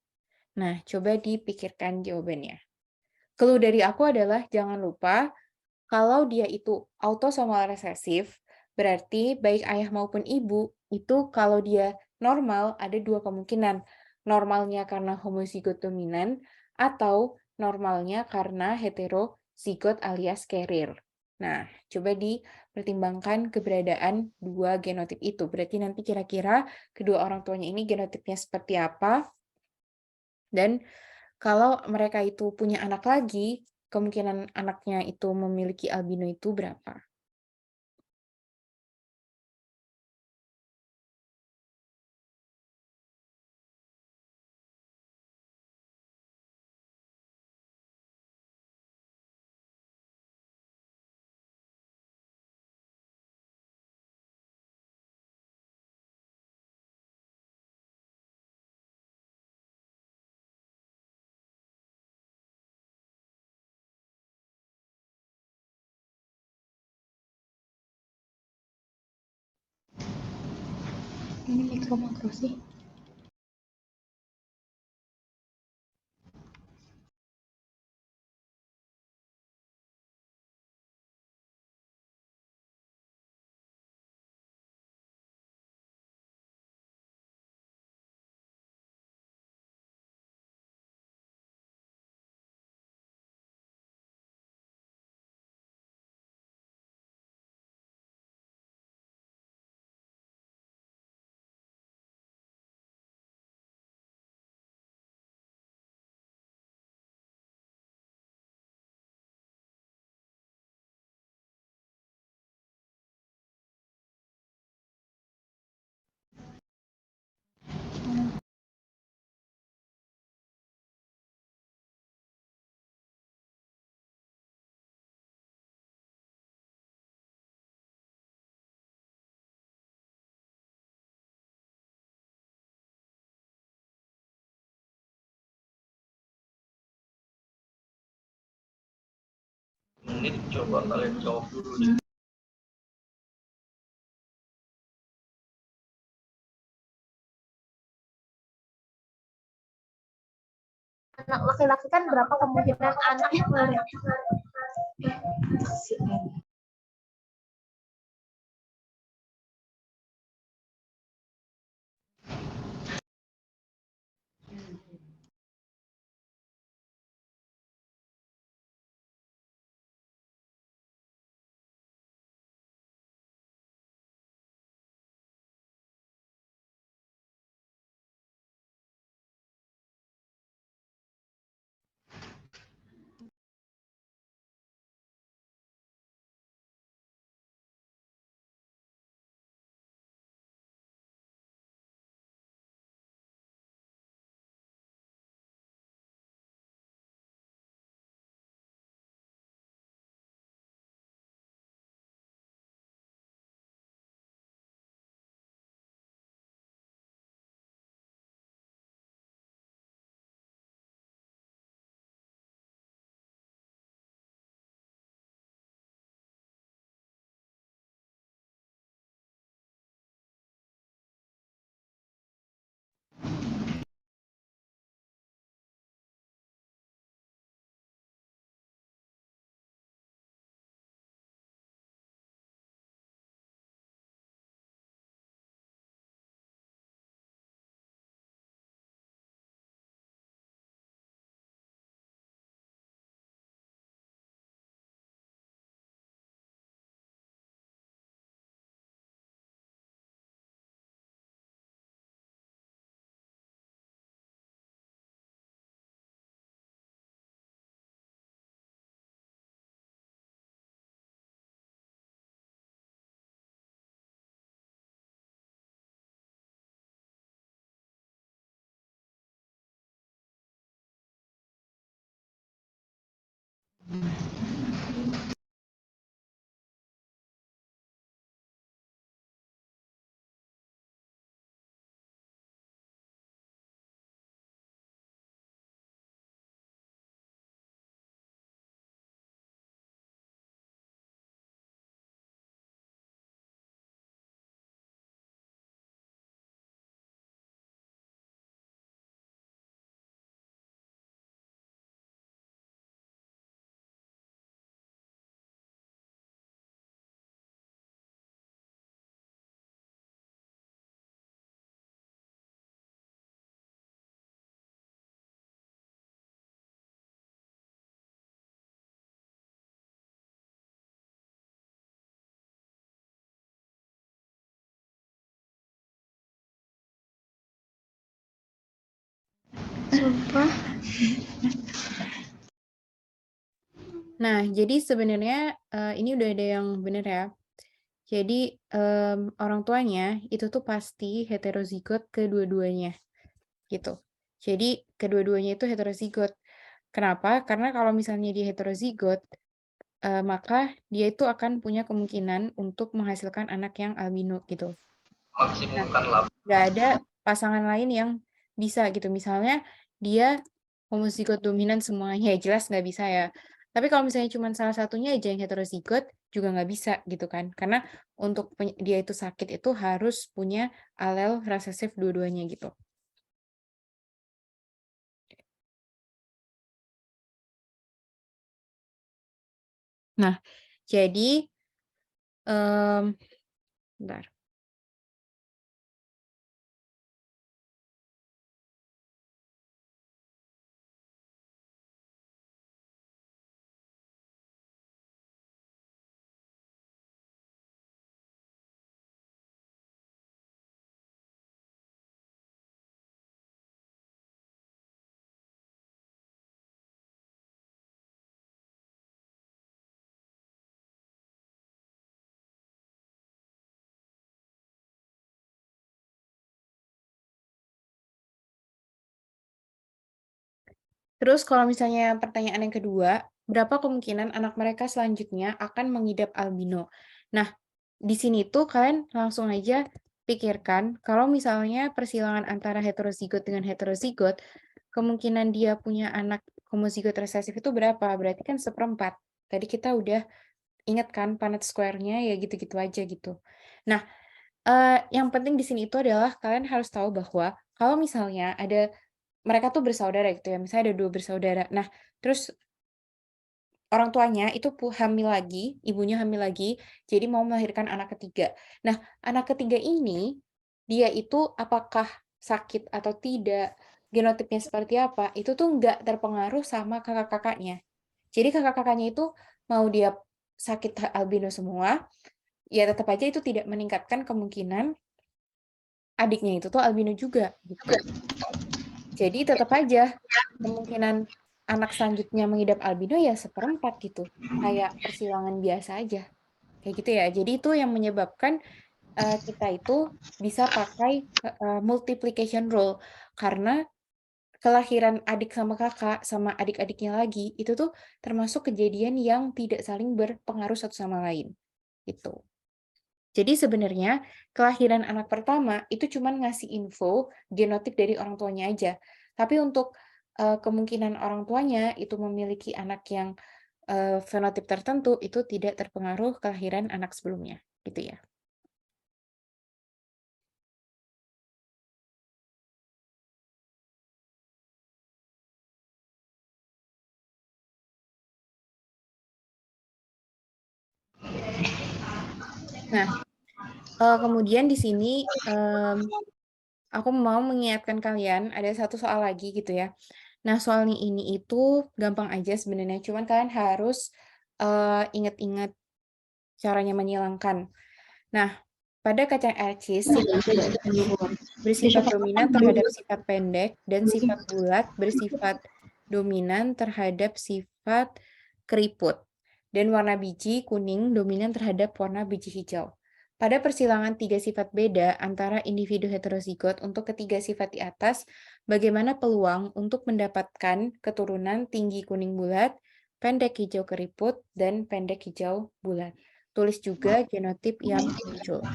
Nah, coba dipikirkan jawabannya. Clue dari aku adalah jangan lupa kalau dia itu autosomal resesif, berarti baik ayah maupun ibu itu kalau dia normal ada dua kemungkinan. Normalnya karena homozigot dominan atau normalnya karena heterozigot alias carrier. Nah, coba dipertimbangkan keberadaan dua genotip itu. Berarti nanti kira-kira kedua orang tuanya ini genotipnya seperti apa. Dan kalau mereka itu punya anak lagi, kemungkinan anaknya itu memiliki albino itu berapa? Ini mikro makro sih. Menit coba kalian jawab dulu deh. Anak laki-laki kan berapa kemungkinan anaknya Sumpah. Nah, jadi sebenarnya ini udah ada yang benar ya. Jadi orang tuanya itu tuh pasti heterozigot kedua-duanya gitu. Jadi kedua-duanya itu heterozigot. Kenapa? Karena kalau misalnya dia heterozigot, maka dia itu akan punya kemungkinan untuk menghasilkan anak yang albino gitu. Maksimumkan lah. Nggak ada pasangan lain yang bisa gitu. Misalnya dia homozigot dominan semuanya, ya jelas nggak bisa ya. Tapi kalau misalnya cuma salah satunya aja yang heterozigot, juga nggak bisa gitu kan. Karena untuk dia itu sakit itu harus punya alel resesif dua-duanya gitu. Nah, jadi bentar. Terus kalau misalnya pertanyaan yang kedua, berapa kemungkinan anak mereka selanjutnya akan mengidap albino? Nah, di sini tuh kalian langsung aja pikirkan kalau misalnya persilangan antara heterozigot dengan heterozigot, kemungkinan dia punya anak homozigot resesif itu berapa? Berarti kan seperempat. Tadi kita udah ingat kan Punnett square-nya ya gitu-gitu aja gitu. Nah, yang penting di sini itu adalah kalian harus tahu bahwa kalau misalnya ada mereka tuh bersaudara gitu ya, misalnya ada 2 bersaudara. Nah, terus orang tuanya itu hamil lagi, ibunya hamil lagi, jadi mau melahirkan anak ketiga. Nah, anak ketiga ini, dia itu apakah sakit atau tidak, genotipnya seperti apa, itu tuh nggak terpengaruh sama kakak-kakaknya. Jadi kakak-kakaknya itu mau dia sakit albino semua, ya tetap aja itu tidak meningkatkan kemungkinan adiknya itu tuh albino juga, gitu. Jadi tetap aja kemungkinan anak selanjutnya mengidap albino ya seperempat gitu. Kayak persilangan biasa aja. Kayak gitu ya. Jadi itu yang menyebabkan kita itu bisa pakai multiplication rule. Karena kelahiran adik sama kakak sama adik-adiknya lagi itu tuh termasuk kejadian yang tidak saling berpengaruh satu sama lain. Gitu. Jadi sebenarnya kelahiran anak pertama itu cuma ngasih info genotip dari orang tuanya aja. Tapi untuk kemungkinan orang tuanya itu memiliki anak yang fenotip tertentu itu tidak terpengaruh kelahiran anak sebelumnya, gitu ya. Nah, kemudian di sini aku mau mengingatkan kalian ada satu soal lagi gitu ya. Nah, soal ini itu gampang aja sebenarnya, cuman kalian harus ingat-ingat caranya menyilangkan. Nah, pada kacang elcis, sifat bersifat dominan terhadap sifat pendek dan sifat bulat bersifat dominan terhadap sifat keriput. Dan warna biji kuning dominan terhadap warna biji hijau. Pada persilangan tiga sifat beda antara individu heterozigot untuk ketiga sifat di atas, bagaimana peluang untuk mendapatkan keturunan tinggi kuning bulat, pendek hijau keriput, dan pendek hijau bulat. Tulis juga genotip yang muncul.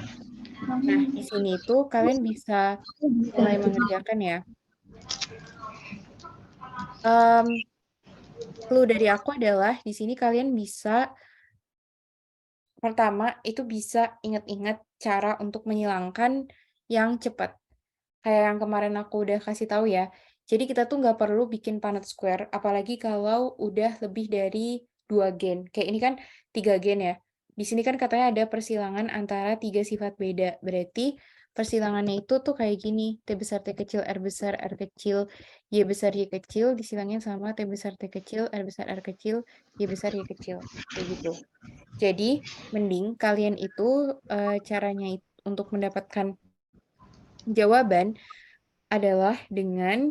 Nah, di sini tuh kalian bisa mulai mengerjakan ya. Clue dari aku adalah di sini kalian bisa pertama itu bisa ingat-ingat cara untuk menyilangkan yang cepat. Kayak yang kemarin aku udah kasih tahu ya. Jadi kita tuh nggak perlu bikin Punnett square, apalagi kalau udah lebih dari 2 gen. Kayak ini kan 3 gen ya. Di sini kan katanya ada persilangan antara 3 sifat beda. Berarti persilangannya itu tuh kayak gini. T besar T kecil, R besar, R kecil, Y besar, Y kecil. Disilangin sama T besar T kecil, R besar, R kecil, Y besar, Y kecil. Kayak gitu. Jadi, mending kalian itu caranya untuk mendapatkan jawaban adalah dengan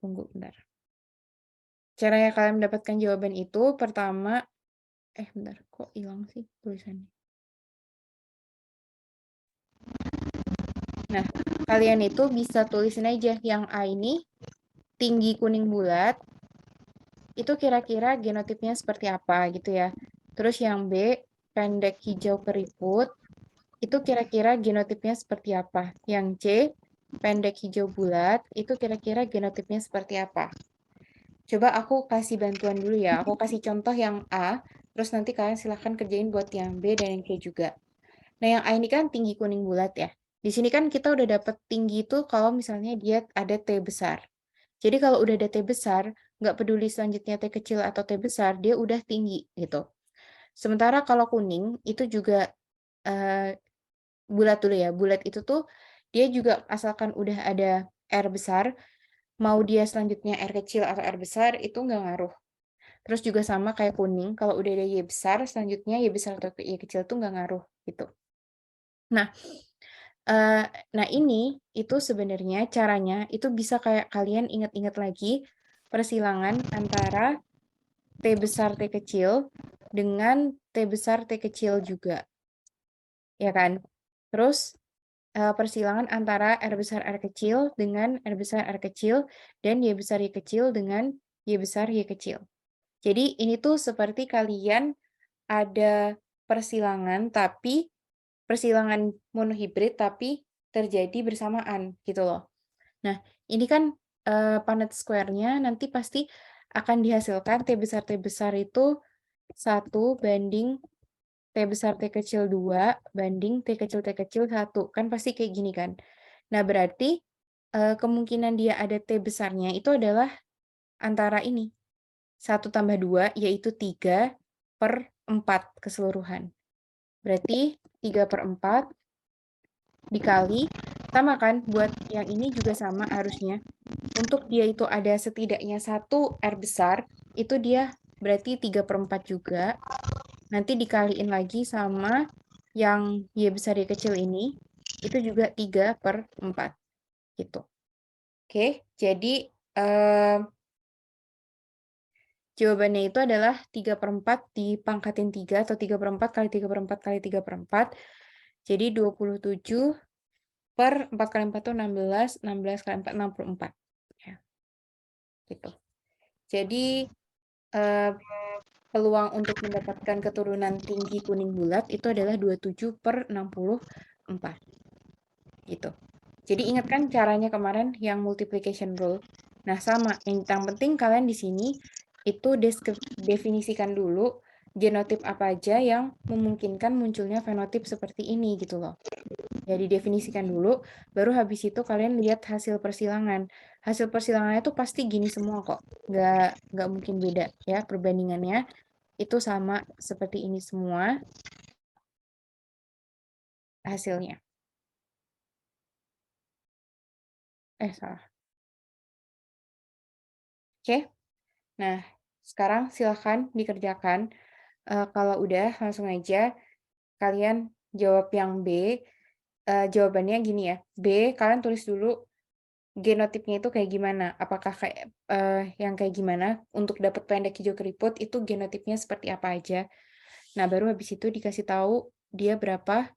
tunggu bentar. Caranya kalian mendapatkan jawaban itu, pertama, bentar, kok hilang sih tulisannya? Nah, kalian itu bisa tulisin aja yang A ini tinggi kuning bulat, itu kira-kira genotipnya seperti apa gitu ya. Terus yang B, pendek hijau keriput, itu kira-kira genotipnya seperti apa. Yang C, pendek hijau bulat, itu kira-kira genotipnya seperti apa. Coba aku kasih bantuan dulu ya. Aku kasih contoh yang A, terus nanti kalian silahkan kerjain buat yang B dan yang C juga. Nah, yang A ini kan tinggi kuning bulat ya. Di sini kan kita udah dapet tinggi itu kalau misalnya dia ada T besar. Jadi kalau udah ada T besar, nggak peduli selanjutnya T kecil atau T besar, dia udah tinggi gitu. Sementara kalau kuning, itu juga bulat dulu ya. Bulat itu tuh, dia juga asalkan udah ada R besar, mau dia selanjutnya R kecil atau R besar, itu nggak ngaruh. Terus juga sama kayak kuning, kalau udah ada Y besar, selanjutnya Y besar atau Y kecil tuh nggak ngaruh gitu. Nah, ini itu sebenarnya caranya itu bisa kayak kalian ingat-ingat lagi persilangan antara T besar T kecil dengan T besar T kecil juga. Ya kan? Terus persilangan antara R besar R kecil dengan R besar R kecil dan Y besar Y kecil dengan Y besar Y kecil. Jadi ini tuh seperti kalian ada persilangan tapi persilangan monohibrid tapi terjadi bersamaan gitu loh. Nah, ini kan Punnett square-nya nanti pasti akan dihasilkan T besar itu 1 banding T besar T kecil 2 banding T kecil 1. Kan pasti kayak gini kan. Nah, berarti kemungkinan dia ada T besarnya itu adalah antara ini. 1 tambah 2 yaitu 3/4 keseluruhan. Berarti 3/4 dikali, sama kan, buat yang ini juga sama harusnya. Untuk dia itu ada setidaknya 1 R besar, itu dia berarti 3/4 juga. Nanti dikaliin lagi sama yang Y besar Y kecil ini, itu juga 3/4 gitu. Oke, jadi jawabannya itu adalah 3/4 dipangkatin 3 atau 3/4 kali 3/4 kali 3/4. Jadi 27 per 4 kali 4 itu 16, 16 kali 4, 64. Ya, gitu. Jadi, peluang untuk mendapatkan keturunan tinggi kuning bulat itu adalah 27/64. Gitu. Jadi ingat kan caranya kemarin yang multiplication rule? Nah, sama. Yang penting kalian di sini itu definisikan dulu genotip apa aja yang memungkinkan munculnya fenotip seperti ini gitu loh. Jadi definisikan dulu, baru habis itu kalian lihat hasil persilangan. Hasil persilangannya tuh pasti gini semua kok. Nggak mungkin beda ya perbandingannya. Itu sama seperti ini semua hasilnya. Salah. Oke. Nah, sekarang silahkan dikerjakan. Kalau udah, langsung aja kalian jawab yang B. Jawabannya gini ya. B, kalian tulis dulu genotipnya itu kayak gimana? Apakah kayak yang kayak gimana? Untuk dapat pendek hijau keriput itu genotipnya seperti apa aja? Nah, baru habis itu dikasih tahu dia berapa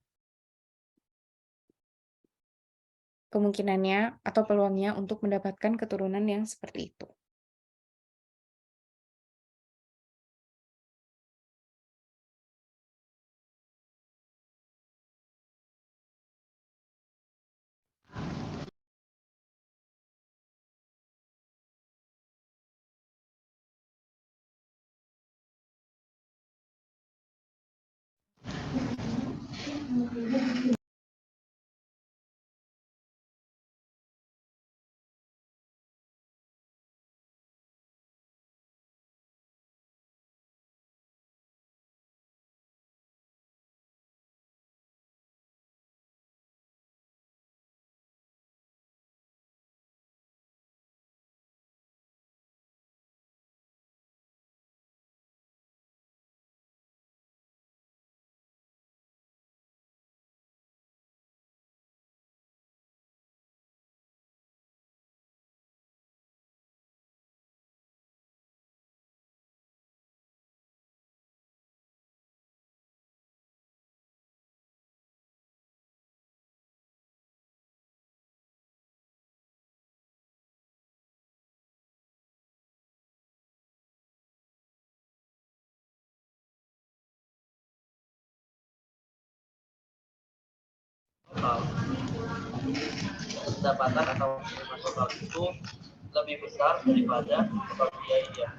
kemungkinannya atau peluangnya untuk mendapatkan keturunan yang seperti itu. total. Pendapatan atau penerimaan total itu lebih besar daripada total biaya.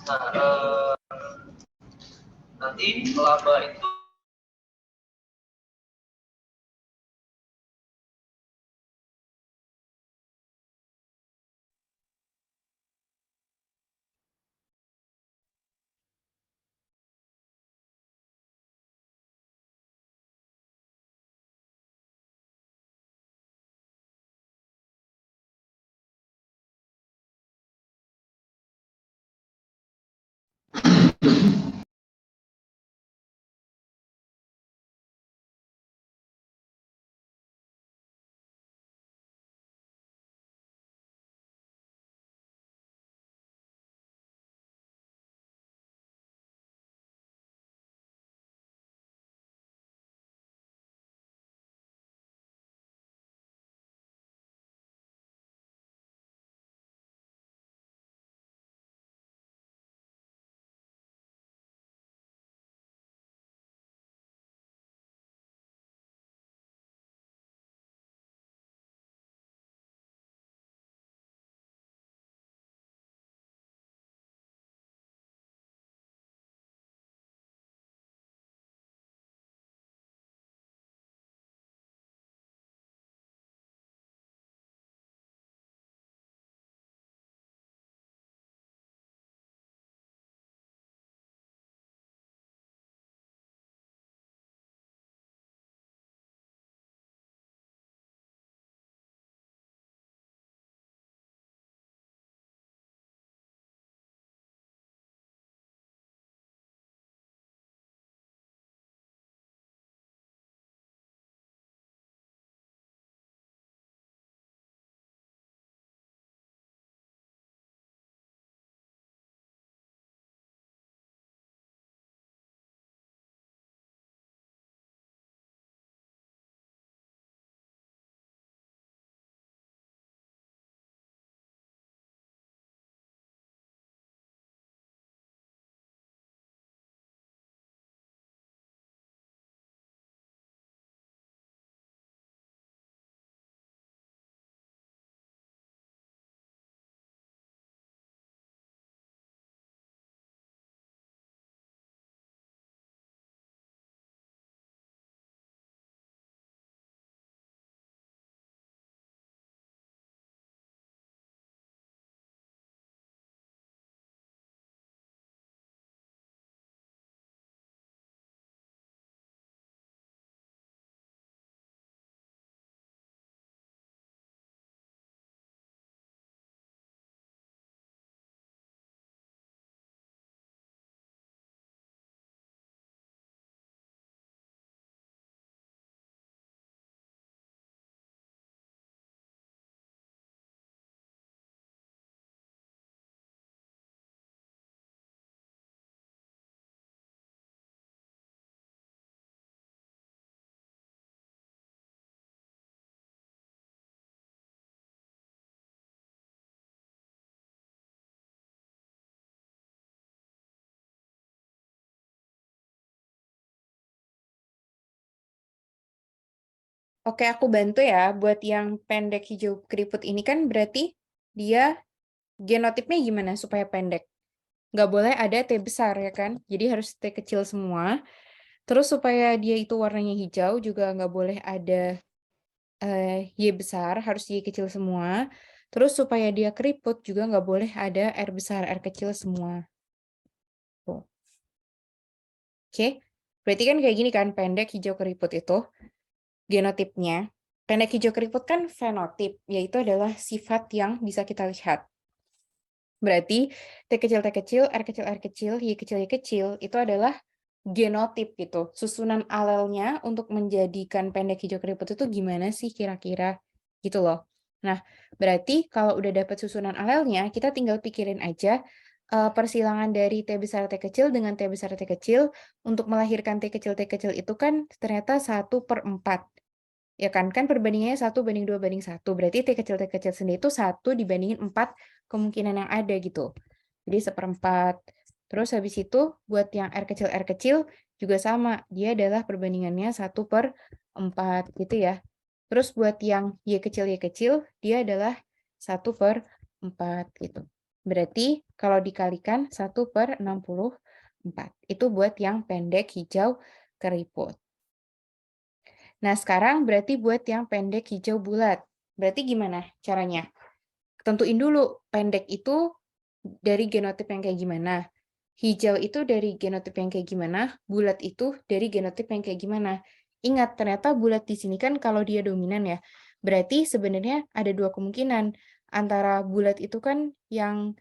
Nah, nanti laba itu Oke, aku bantu ya. Buat yang pendek hijau keriput ini kan berarti dia genotipnya gimana supaya pendek? Nggak boleh ada T besar ya kan? Jadi harus T kecil semua. Terus supaya dia itu warnanya hijau juga nggak boleh ada Y besar, harus Y kecil semua. Terus supaya dia keriput juga nggak boleh ada R besar, R kecil semua. Tuh. Oke, berarti kan kayak gini kan pendek hijau keriput itu genotipnya. Pendek hijau keriput kan fenotip, yaitu adalah sifat yang bisa kita lihat. Berarti T kecil, R kecil, R kecil, Y kecil, itu adalah genotip gitu. Susunan alelnya untuk menjadikan pendek hijau keriput itu gimana sih kira-kira gitu loh. Nah, berarti kalau udah dapat susunan alelnya, kita tinggal pikirin aja persilangan dari T besar T kecil dengan T besar T kecil untuk melahirkan T kecil itu kan ternyata 1/4. Ya kan perbandingannya 1:2:1. Berarti T kecil sendiri itu 1 dibandingin 4 kemungkinan yang ada gitu. Jadi 1/4 Terus habis itu buat yang R kecil juga sama. Dia adalah perbandingannya 1/4 gitu ya. Terus buat yang Y kecil, dia adalah 1/4 gitu. Berarti kalau dikalikan 1/64. Itu buat yang pendek hijau keriput. Nah, sekarang berarti buat yang pendek hijau bulat. Berarti gimana caranya? Tentuin dulu pendek itu dari genotip yang kayak gimana. Hijau itu dari genotip yang kayak gimana, bulat itu dari genotip yang kayak gimana. Ingat, ternyata bulat di sini kan kalau dia dominan ya. Berarti sebenarnya ada dua kemungkinan. Antara bulat itu kan yang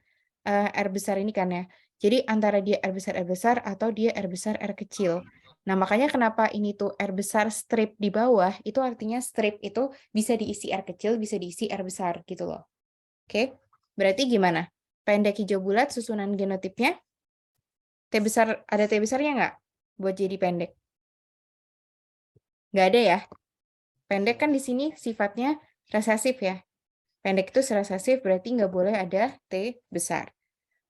R besar ini kan ya. Jadi antara dia R besar atau dia R besar R kecil. Nah, makanya kenapa ini tuh R besar strip di bawah, itu artinya strip itu bisa diisi R kecil, bisa diisi R besar gitu loh. Oke, berarti gimana? Pendek hijau bulat susunan genotipnya? T besar, ada T besarnya nggak? Buat jadi pendek. Nggak ada ya? Pendek kan di sini sifatnya resesif ya. Pendek itu resesif berarti nggak boleh ada T besar.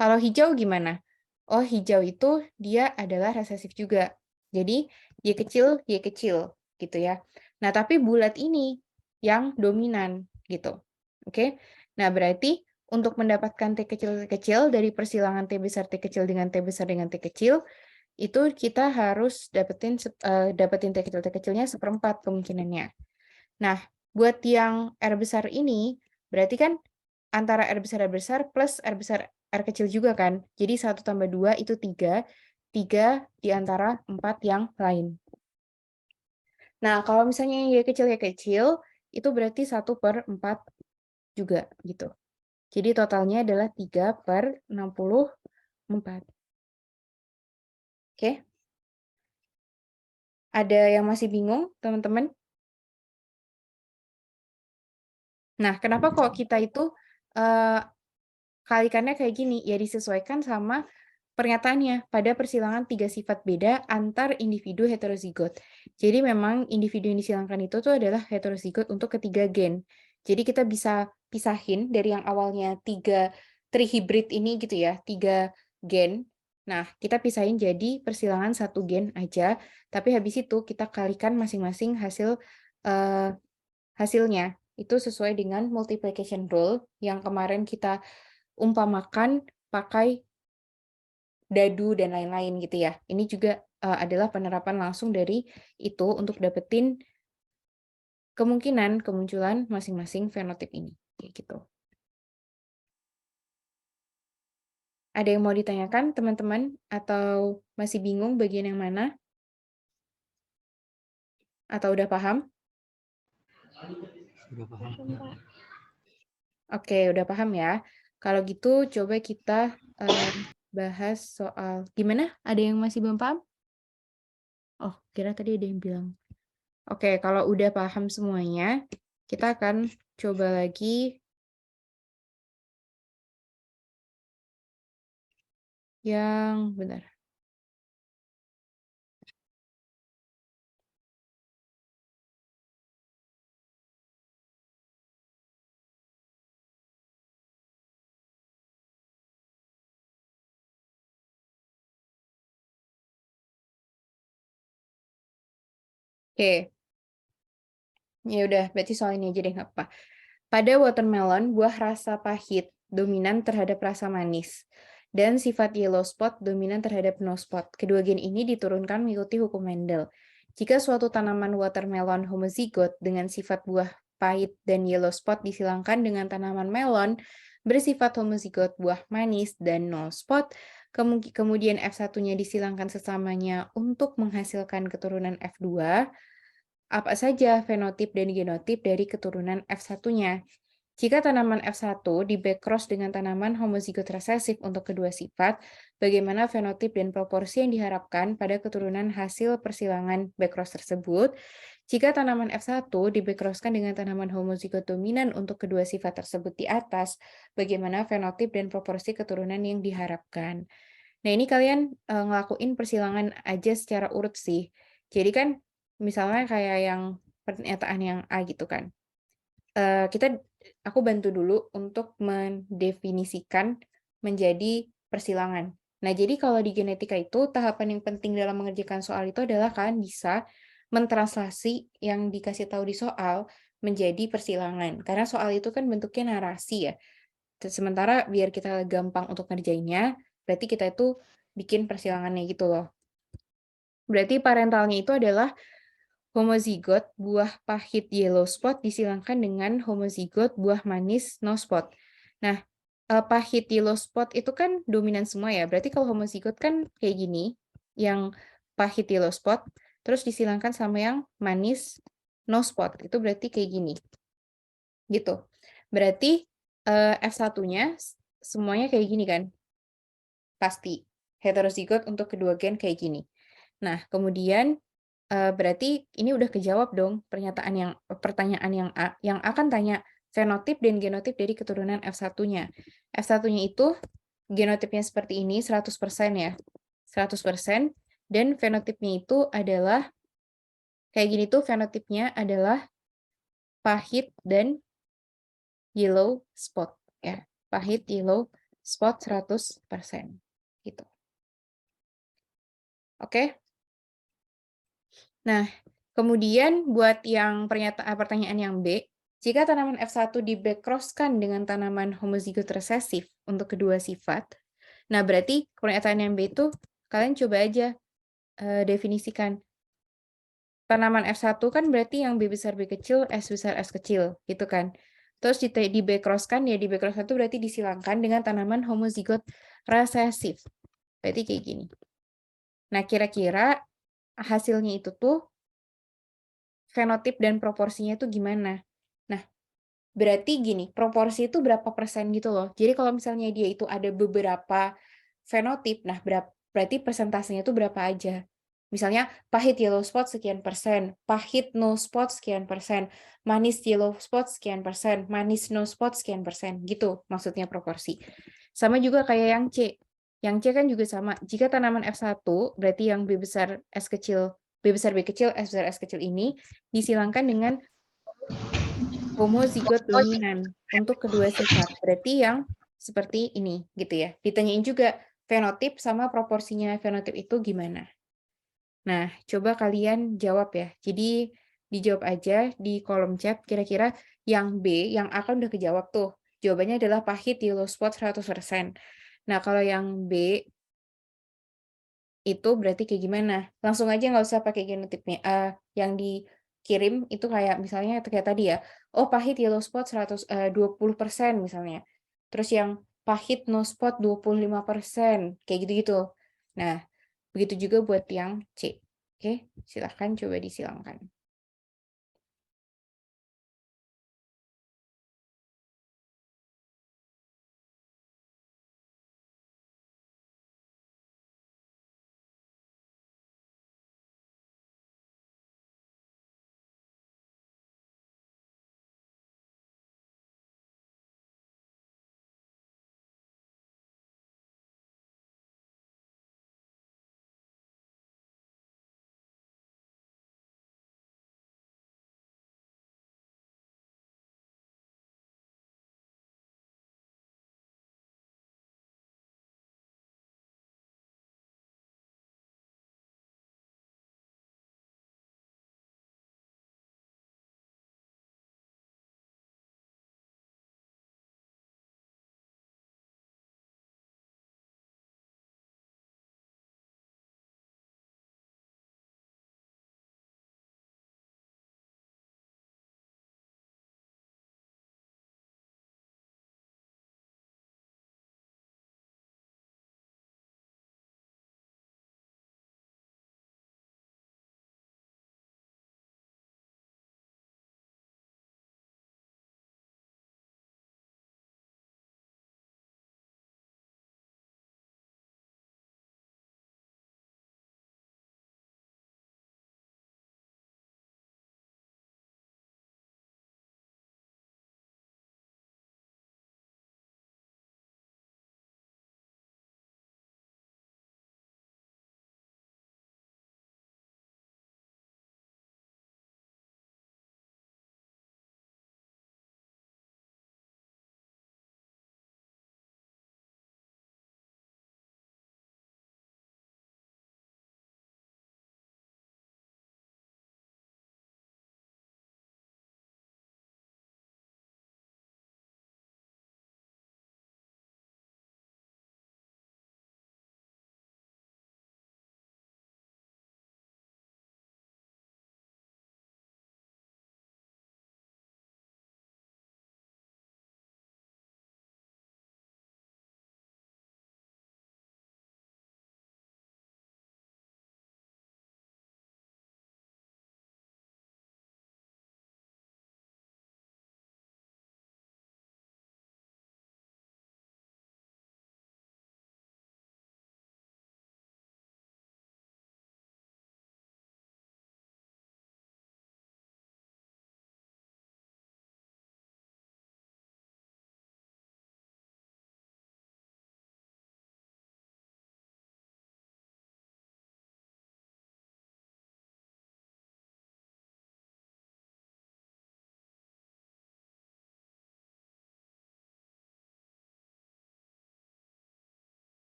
Kalau hijau gimana? Oh, hijau itu dia adalah resesif juga. Jadi, Y kecil gitu ya. Nah, tapi bulat ini yang dominan gitu. Oke. Nah, berarti untuk mendapatkan T kecil dari persilangan T besar T kecil dengan T besar dengan T kecil, itu kita harus dapetin T kecilnya 1/4 kemungkinannya. Nah, buat yang R besar ini, berarti kan antara R besar plus R besar R kecil juga kan. Jadi 1 tambah 2 itu 3. 3 di antara 4 yang lain. Nah, kalau misalnya yang Y kecil, itu berarti 1/4 juga gitu. Jadi totalnya adalah 3/64. Oke? Ada yang masih bingung, teman-teman? Nah, kenapa kok kita itu kalikannya kayak gini? Ya disesuaikan sama pernyataannya pada persilangan 3 sifat beda antar individu heterozigot. Jadi memang individu yang disilangkan itu tuh adalah heterozigot untuk ketiga gen. Jadi kita bisa pisahin dari yang awalnya 3 trihibrid ini gitu ya, 3 gen. Nah, kita pisahin jadi persilangan 1 gen aja, tapi habis itu kita kalikan masing-masing hasilnya. Itu sesuai dengan multiplication rule yang kemarin kita umpamakan pakai dadu dan lain-lain gitu ya. Ini juga adalah penerapan langsung dari itu untuk dapetin kemungkinan kemunculan masing-masing fenotip ini. Kayak gitu. Ada yang mau ditanyakan teman-teman? Atau masih bingung bagian yang mana? Atau udah paham? Sudah paham. Oke, udah paham ya. Kalau gitu coba kita bahas soal gimana? Ada yang masih belum paham? Oh, kira tadi ada yang bilang. Oke, kalau udah paham semuanya, kita akan coba lagi yang benar. Oke. Ya udah, berarti soal ini aja deh nggak apa. Pada watermelon, buah rasa pahit dominan terhadap rasa manis. Dan sifat yellow spot dominan terhadap no spot. Kedua gen ini diturunkan mengikuti hukum Mendel. Jika suatu tanaman watermelon homozigot dengan sifat buah pahit dan yellow spot disilangkan dengan tanaman melon bersifat homozigot buah manis dan no spot, kemudian F1-nya disilangkan sesamanya untuk menghasilkan keturunan F2, apa saja fenotip dan genotip dari keturunan F1-nya. Jika tanaman F1 di backcross dengan tanaman homozigot resesif untuk kedua sifat, bagaimana fenotip dan proporsi yang diharapkan pada keturunan hasil persilangan backcross tersebut? Jika tanaman F1 di backcrosskan dengan tanaman homozigot dominan untuk kedua sifat tersebut di atas, bagaimana fenotip dan proporsi keturunan yang diharapkan? Nah, ini kalian ngelakuin persilangan aja secara urut sih. Jadi kan misalnya kayak yang pernyataan yang A gitu kan. Aku bantu dulu untuk mendefinisikan menjadi persilangan. Nah, jadi kalau di genetika itu, tahapan yang penting dalam mengerjakan soal itu adalah kalian bisa mentranslasi yang dikasih tahu di soal menjadi persilangan. Karena soal itu kan bentuknya narasi ya. Sementara biar kita gampang untuk ngerjainnya, berarti kita itu bikin persilangannya gitu loh. Berarti parentalnya itu adalah homozigot buah pahit yellow spot disilangkan dengan homozigot buah manis no spot. Nah, pahit yellow spot itu kan dominan semua ya. Berarti kalau homozigot kan kayak gini, yang pahit yellow spot, terus disilangkan sama yang manis no spot. Itu berarti kayak gini. Gitu. Berarti F1-nya semuanya kayak gini kan? Pasti. Heterozigot untuk kedua gen kayak gini. Nah, kemudian berarti ini udah kejawab dong pertanyaan yang akan tanya fenotip dan genotip dari keturunan F1-nya. F1-nya itu genotipnya seperti ini 100% ya. 100% dan fenotipnya itu adalah kayak gini tuh fenotipnya adalah pahit dan yellow spot ya. Pahit yellow spot 100% gitu. Oke? Nah, kemudian buat yang pertanyaan yang B, jika tanaman F1 di backcrosskan dengan tanaman homozigot resesif untuk kedua sifat, nah berarti pernyataan yang B itu kalian coba aja definisikan. Tanaman F1 kan berarti yang B besar B kecil, S besar S kecil, gitu kan. Terus di backcrosskan, ya di backcrosskan itu berarti disilangkan dengan tanaman homozigot resesif. Berarti kayak gini. Nah, kira-kira hasilnya itu tuh fenotip dan proporsinya itu gimana? Nah, berarti gini, proporsi itu berapa persen gitu loh. Jadi kalau misalnya dia itu ada beberapa fenotip, nah berarti persentasenya itu berapa aja. Misalnya pahit yellow spot sekian persen, pahit no spot sekian persen, manis yellow spot sekian persen, manis no spot sekian persen, gitu maksudnya proporsi. Sama juga kayak yang C. Yang C kan juga sama. Jika tanaman F1, berarti yang B besar S kecil, B besar B kecil, S besar S kecil ini disilangkan dengan homozigot dominan untuk kedua sifat. Berarti yang seperti ini gitu ya. Ditanyain juga fenotip sama proporsinya fenotip itu gimana. Nah, coba kalian jawab ya. Jadi dijawab aja di kolom chat kira-kira yang B, yang A kan udah kejawab tuh. Jawabannya adalah pahit yellow spot 100%. Nah, kalau yang B itu berarti kayak gimana? Langsung aja nggak usah pakai genotipnya. Yang dikirim itu kayak misalnya kayak tadi ya. Oh, pahit yellow spot 20% misalnya. Terus yang pahit no spot 25%. Kayak gitu-gitu. Nah, begitu juga buat yang C. Oke, silahkan coba disilangkan.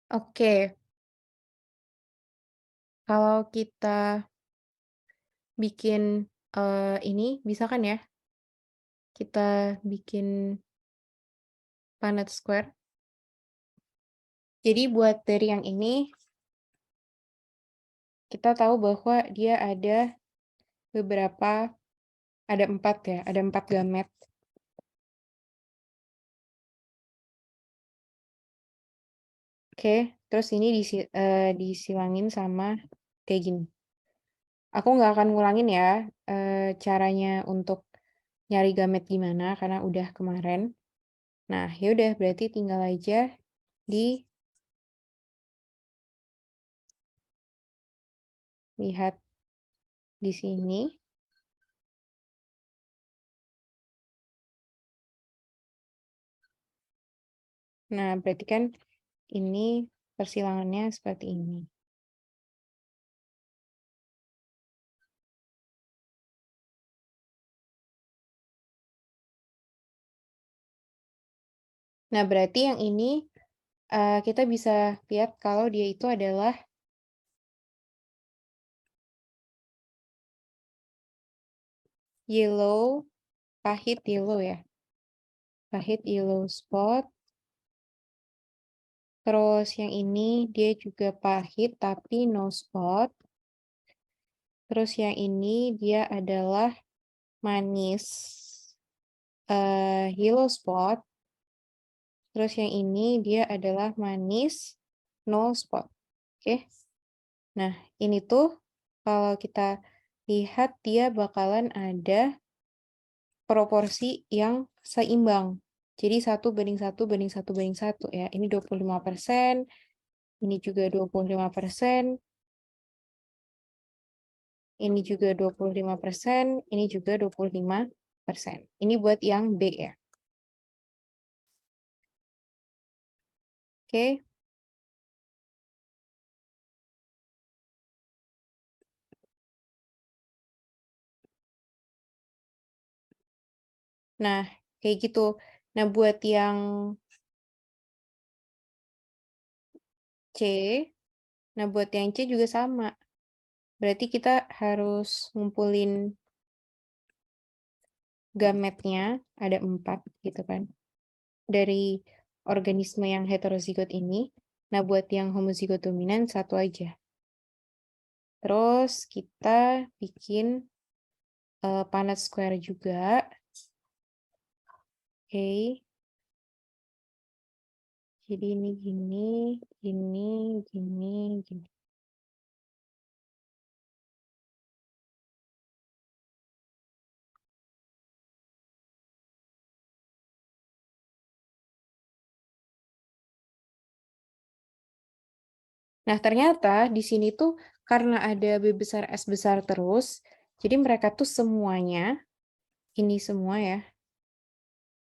Oke, kalau kita bikin ini bisa kan ya? Kita bikin Punnett square. Jadi buat dari yang ini, kita tahu bahwa dia ada beberapa, ada 4 ya, ada 4 gamet. Oke, terus ini disilangin sama kayak gini. Aku nggak akan ngulangin ya caranya untuk nyari gamet gimana, karena udah kemarin. Nah, yaudah berarti tinggal aja dilihat di sini. Nah, berarti kan ini persilangannya seperti ini. Nah, berarti yang ini kita bisa lihat kalau dia itu adalah yellow, pahit yellow ya. Pahit yellow spot. Terus yang ini dia juga pahit tapi no spot. Terus yang ini dia adalah manis, yellow spot. Terus yang ini dia adalah manis, no spot. Oke. Nah, ini tuh kalau kita lihat dia bakalan ada proporsi yang seimbang. Jadi 1:1:1:1 ya. Ini 25%, ini juga 25%, ini juga 25%, ini juga 25%. Ini buat yang B ya. Oke. Nah, kayak gitu. Nah, buat yang C, nah buat yang C juga sama. Berarti kita harus ngumpulin gametnya, ada 4 gitu kan. Dari organisme yang heterozigot ini. Nah, buat yang homozigot dominan 1 aja. Terus kita bikin Punnett square juga. Oke. Jadi ini gini, gini, gini, gini. Nah, ternyata di sini tuh karena ada B besar S besar terus, jadi mereka tuh semuanya, ini semua ya,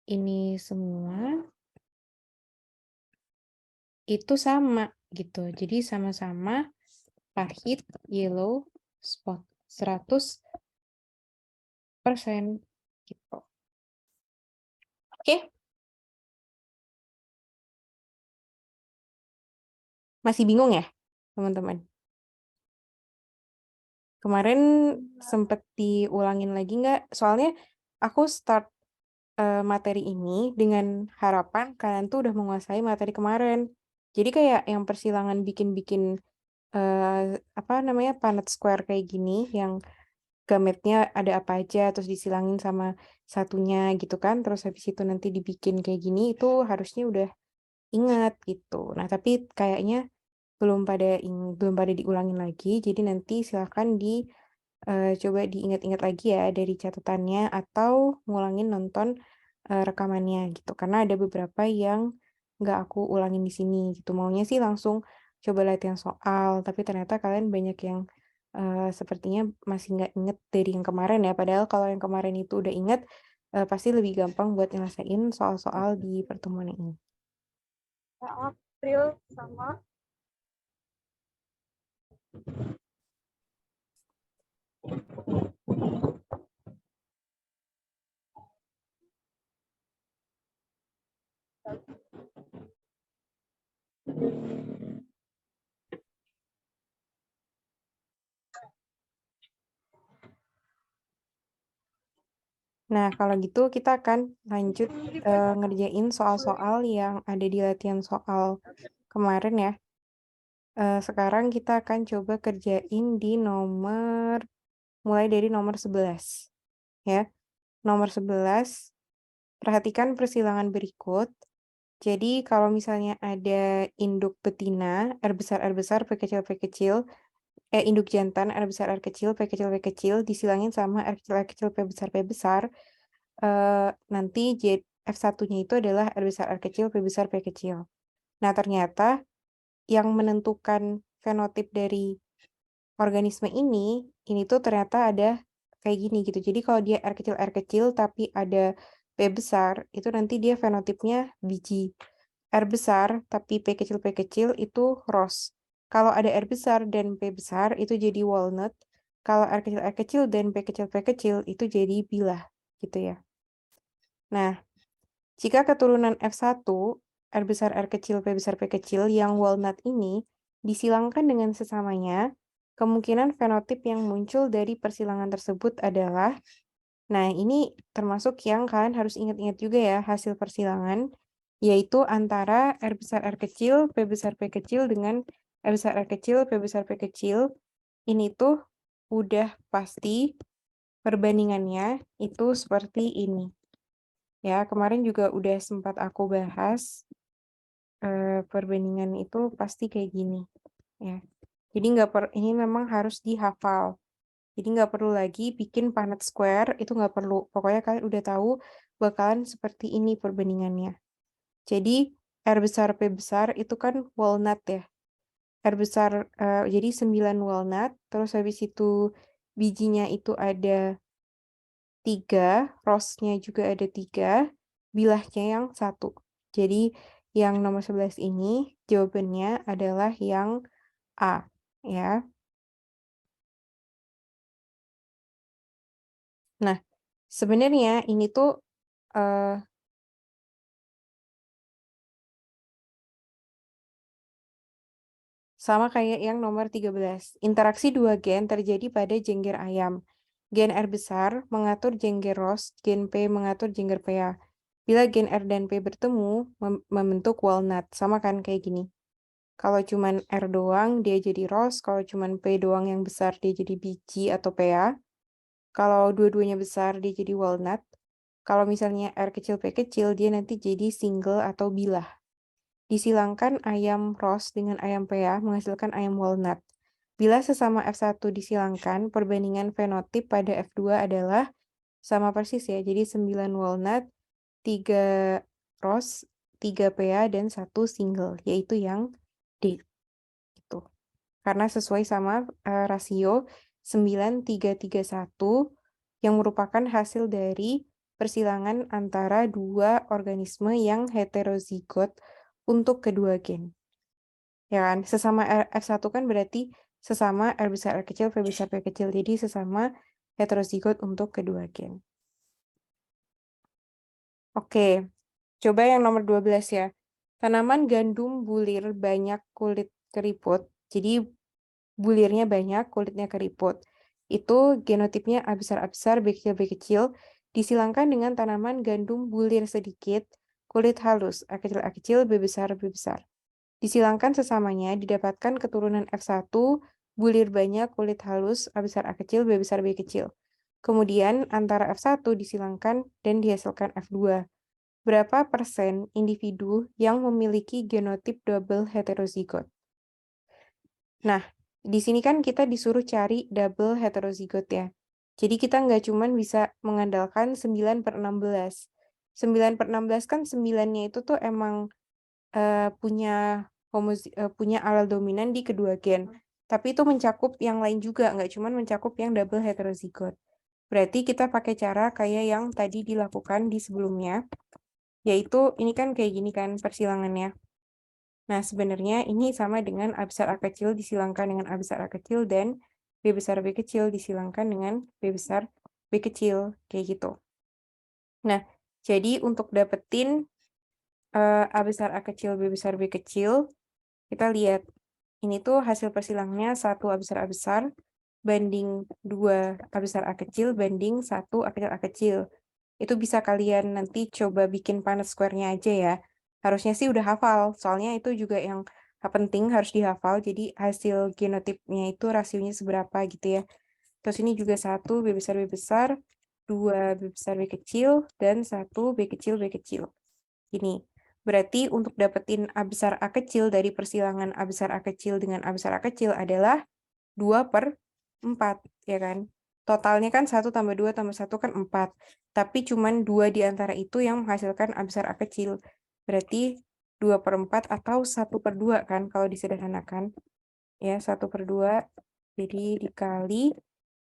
ini semua, itu sama gitu. Jadi sama-sama pahit yellow spot 100% gitu. Oke? Masih bingung ya, teman-teman? Kemarin sempet diulangin lagi nggak? Soalnya aku start materi ini dengan harapan kalian tuh udah menguasai materi kemarin. Jadi kayak yang persilangan bikin-bikin apa namanya Punnett square kayak gini yang gametnya ada apa aja terus disilangin sama satunya gitu kan, terus habis itu nanti dibikin kayak gini, itu harusnya udah ingat gitu. Nah, tapi kayaknya belum pada diulangin lagi, jadi nanti silakan coba diingat-ingat lagi ya dari catatannya atau ngulangin nonton rekamannya gitu. Karena ada beberapa yang nggak aku ulangin di sini gitu. Maunya sih langsung coba latihan soal, tapi ternyata kalian banyak yang sepertinya masih nggak inget dari yang kemarin ya. Padahal kalau yang kemarin itu udah inget, pasti lebih gampang buat nyelesain soal-soal di pertemuan ini. April sama Nah, kalau gitu kita akan lanjut ngerjain soal-soal yang ada di latihan soal kemarin ya. Sekarang kita akan coba kerjain di mulai dari nomor 11. Ya, nomor 11, perhatikan persilangan berikut. Jadi kalau misalnya ada induk betina, R besar, P kecil, induk jantan, R besar, R kecil, P kecil, disilangin sama R kecil, P besar, nanti F1-nya itu adalah R besar, R kecil, P besar, P kecil. Nah, ternyata yang menentukan fenotip dari organisme ini tuh ternyata ada kayak gini gitu. Jadi kalau dia R kecil, tapi ada P besar, itu nanti dia fenotipnya biji. R besar, tapi P kecil itu rose. Kalau ada R besar dan P besar, itu jadi walnut. Kalau R kecil dan P kecil itu jadi bilah, gitu ya. Nah, jika keturunan F1, R besar, R kecil, P besar, P kecil yang walnut ini disilangkan dengan sesamanya, kemungkinan fenotip yang muncul dari persilangan tersebut adalah, nah ini termasuk yang kalian harus ingat-ingat juga ya hasil persilangan, yaitu antara R besar, R kecil, P besar, P kecil dengan R besar, R kecil, P besar, P kecil. Ini tuh udah pasti perbandingannya itu seperti ini. Ya, kemarin juga udah sempat aku bahas perbandingan itu pasti kayak gini. Ya, jadi ini memang harus dihafal. Jadi nggak perlu lagi bikin Punnett square, itu nggak perlu. Pokoknya kalian udah tahu bakalan seperti ini perbandingannya. Jadi R besar, P besar itu kan walnut ya. R besar, jadi 9 walnut, terus habis itu bijinya itu ada 3, rose-nya juga ada 3, bilahnya yang 1. Jadi yang nomor 11 ini jawabannya adalah yang A, ya. Nah, sebenarnya ini tuh sama kayak yang nomor 13. Interaksi dua gen terjadi pada jengger ayam. Gen R besar mengatur jengger rose, gen P mengatur jengger PA. Bila gen R dan P bertemu, membentuk walnut. Sama kan kayak gini. Kalau cuman R doang, dia jadi rose. Kalau cuman P doang yang besar, dia jadi biji atau PA. Kalau dua-duanya besar, dia jadi walnut. Kalau misalnya R kecil, P kecil, dia nanti jadi single atau bilah. Disilangkan ayam rose dengan ayam PA menghasilkan ayam walnut. Bila sesama F1 disilangkan, perbandingan fenotip pada F2 adalah sama persis ya. Jadi 9 walnut, 3 rose, 3 PA, dan 1 single, yaitu yang D. Gitu. Karena sesuai sama rasio 9:3:1 yang merupakan hasil dari persilangan antara dua organisme yang heterozigot untuk kedua gen. Ya kan? Sesama F1 kan berarti sesama R besar, R kecil, P besar, P kecil. Jadi sesama heterozigot untuk kedua gen. Oke, coba yang nomor 12 ya. Tanaman gandum bulir banyak kulit keriput. Jadi bulirnya banyak, kulitnya keriput. Itu genotipnya A besar, B kecil, disilangkan dengan tanaman gandum bulir sedikit, kulit halus, A kecil, B besar. Disilangkan sesamanya, didapatkan keturunan F1, bulir banyak, kulit halus, A besar, A kecil, B besar, B kecil. Kemudian antara F1 disilangkan dan dihasilkan F2. Berapa persen individu yang memiliki genotip double heterozigot? Nah, di sini kan kita disuruh cari double heterozigot ya. Jadi kita nggak cuman bisa mengandalkan 9/16. 9/16 kan 9-nya itu tuh emang punya alel dominan di kedua gen. Tapi itu mencakup yang lain juga, nggak cuman mencakup yang double heterozigot. Berarti kita pakai cara kayak yang tadi dilakukan di sebelumnya, yaitu ini kan kayak gini kan persilangannya. Nah, sebenarnya ini sama dengan A besar A kecil disilangkan dengan A besar A kecil dan B besar B kecil disilangkan dengan B besar B kecil, kayak gitu. Nah, jadi untuk dapetin A besar A kecil, B besar B kecil, kita lihat ini tuh hasil persilangannya 1 A besar banding 2 A besar A kecil banding 1 A kecil A kecil. Itu bisa kalian nanti coba bikin Punnett square-nya aja ya. Harusnya sih udah hafal, soalnya itu juga yang penting harus dihafal. Jadi hasil genotipnya itu rasionya seberapa gitu ya. Terus ini juga 1 B besar, 2 B besar B kecil, dan 1 B kecil B kecil. Ini. Berarti untuk dapetin A besar A kecil dari persilangan A besar A kecil dengan A besar A kecil adalah 2/4, ya kan? Totalnya kan 1 tambah 2 tambah 1 kan 4. Tapi cuman 2 di antara itu yang menghasilkan A besar A kecil. Berarti 2/4 atau 1/2 kan kalau disederhanakan. Ya, 1/2. Jadi dikali.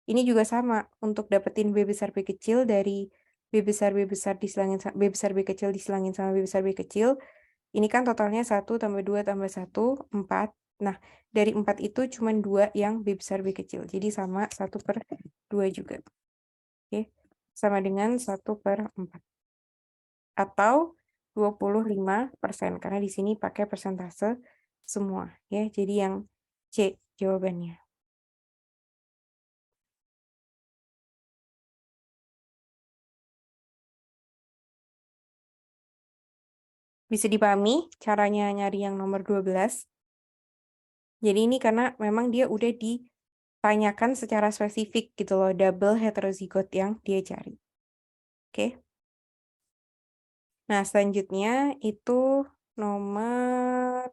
Ini juga sama. Untuk dapetin B besar B kecil dari B besar diselangin B besar B kecil diselangin sama B besar B kecil. Ini kan totalnya 1 tambah 2 tambah 1, 4. Nah, dari 4 itu cuma 2 yang B besar B kecil. Jadi sama 1/2 juga. Oke, sama dengan 1/4. Atau 25%, karena di sini pakai persentase semua. Ya, jadi yang C jawabannya. Bisa dipahami caranya nyari yang nomor 12? Jadi ini karena memang dia udah ditanyakan secara spesifik gitu loh, double heterozigot yang dia cari. Oke. Nah, selanjutnya itu nomor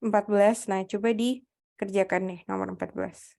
14. Nah, coba dikerjakan nih nomor 14.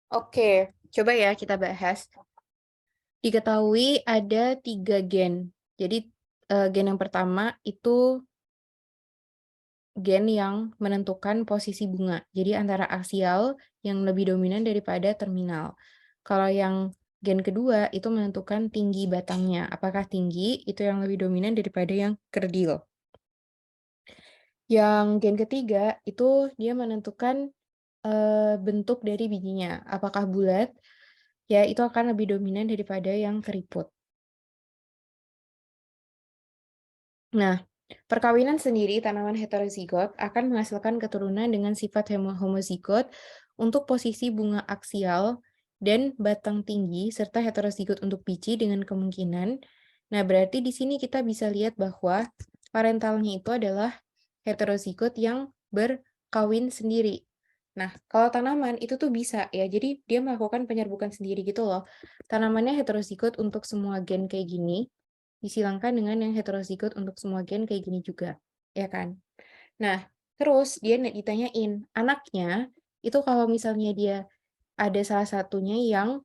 Oke, coba ya kita bahas. Diketahui ada 3 gen. Jadi gen yang pertama itu gen yang menentukan posisi bunga. Jadi antara aksial yang lebih dominan daripada terminal. Kalau yang gen kedua itu menentukan tinggi batangnya. Apakah tinggi itu yang lebih dominan daripada yang kerdil. Yang gen ketiga itu dia menentukan bentuk dari bijinya. Apakah bulat? Ya, itu akan lebih dominan daripada yang keriput. Nah, perkawinan sendiri tanaman heterozigot akan menghasilkan keturunan dengan sifat homozigot untuk posisi bunga aksial dan batang tinggi serta heterozigot untuk biji dengan kemungkinan. Nah, berarti di sini kita bisa lihat bahwa parentalnya itu adalah heterozigot yang berkawin sendiri. Nah, kalau tanaman itu tuh bisa ya, jadi dia melakukan penyerbukan sendiri gitu loh. Tanamannya heterozigot untuk semua gen kayak gini, disilangkan dengan yang heterozigot untuk semua gen kayak gini juga, ya kan? Nah, terus dia ditanyain, anaknya itu kalau misalnya dia ada salah satunya yang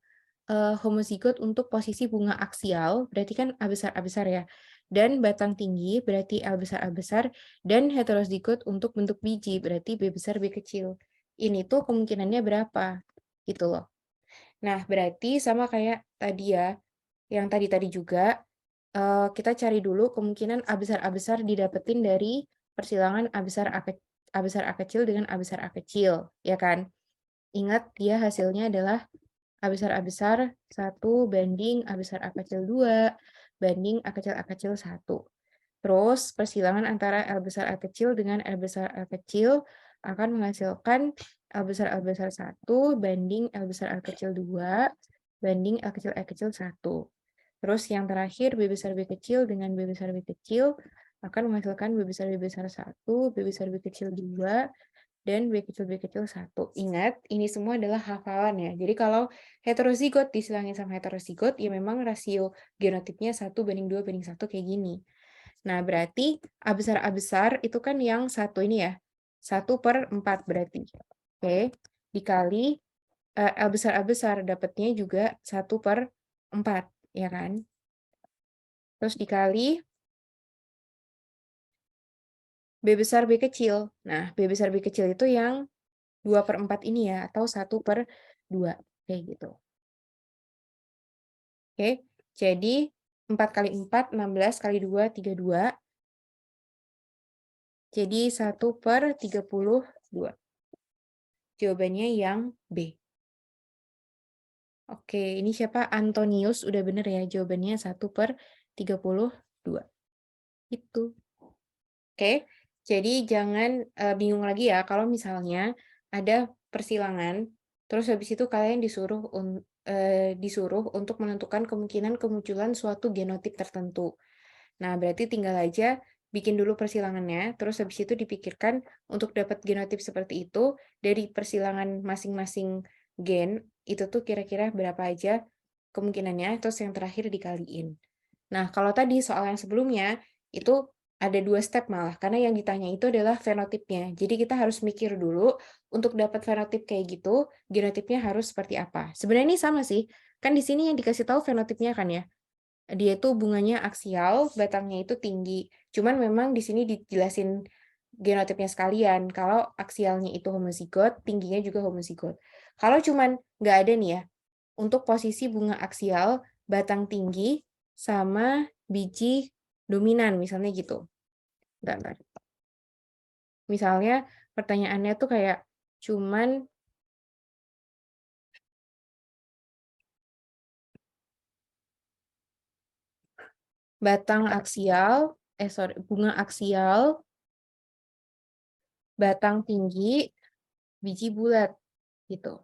homozigot untuk posisi bunga aksial, berarti kan A besar A besar ya. Dan batang tinggi berarti L besar A besar, dan heterozigot untuk bentuk biji berarti B besar B kecil. Ini tuh kemungkinannya berapa? Gitu loh. Nah, berarti sama kayak tadi ya, yang tadi-tadi juga, kita cari dulu kemungkinan A besar didapetin dari persilangan A besar A kecil dengan A besar A kecil, ya kan? Ingat, dia hasilnya adalah A besar 1 banding A besar A kecil 2 banding A kecil 1. Terus persilangan antara L besar A kecil dengan L besar A kecil akan menghasilkan L besar 1 banding L besar A kecil 2 banding L kecil A kecil 1. Terus yang terakhir B besar B kecil dengan B besar B kecil akan menghasilkan B besar 1, B besar B kecil 2, dan B kecil 1. Ingat, ini semua adalah hafalan ya. Jadi kalau heterozigot disilangin sama heterozigot, ya memang rasio genotipnya 1 banding 2 banding 1 kayak gini. Nah, berarti A besar itu kan yang 1 ini ya. 1/4 berarti. Oke, dikali L besar A besar, dapatnya juga 1/4, ya kan? Terus dikali B besar B kecil. Nah, B besar B kecil itu yang 2/4 ini ya, atau 1/2, kayak gitu. Oke, jadi 4 kali 4, 16 kali 2, 32. Jadi 1/32. Jawabannya yang B. Oke, ini siapa? Antonius, udah bener ya, jawabannya 1/32. Itu. Oke, jadi jangan bingung lagi ya kalau misalnya ada persilangan, terus habis itu kalian disuruh untuk menentukan kemungkinan kemunculan suatu genotip tertentu. Nah, berarti tinggal aja bikin dulu persilangannya, terus habis itu dipikirkan untuk dapat genotip seperti itu dari persilangan masing-masing gen, itu tuh kira-kira berapa aja kemungkinannya, terus yang terakhir dikaliin. Nah, kalau tadi soal yang sebelumnya, itu ada 2 step malah, karena yang ditanya itu adalah fenotipnya. Jadi kita harus mikir dulu, untuk dapat fenotip kayak gitu, genotipnya harus seperti apa. Sebenarnya ini sama sih, kan di sini yang dikasih tahu fenotipnya kan ya. Dia itu bunganya aksial, batangnya itu tinggi. Cuman memang di sini dijelasin genotipnya sekalian. Kalau aksialnya itu homozigot, tingginya juga homozigot. Kalau cuman nggak ada nih ya, untuk posisi bunga aksial, batang tinggi, sama biji dominan, misalnya gitu. Bentar. Misalnya pertanyaannya tuh kayak cuman batang aksial, bunga aksial, batang tinggi, biji bulat gitu.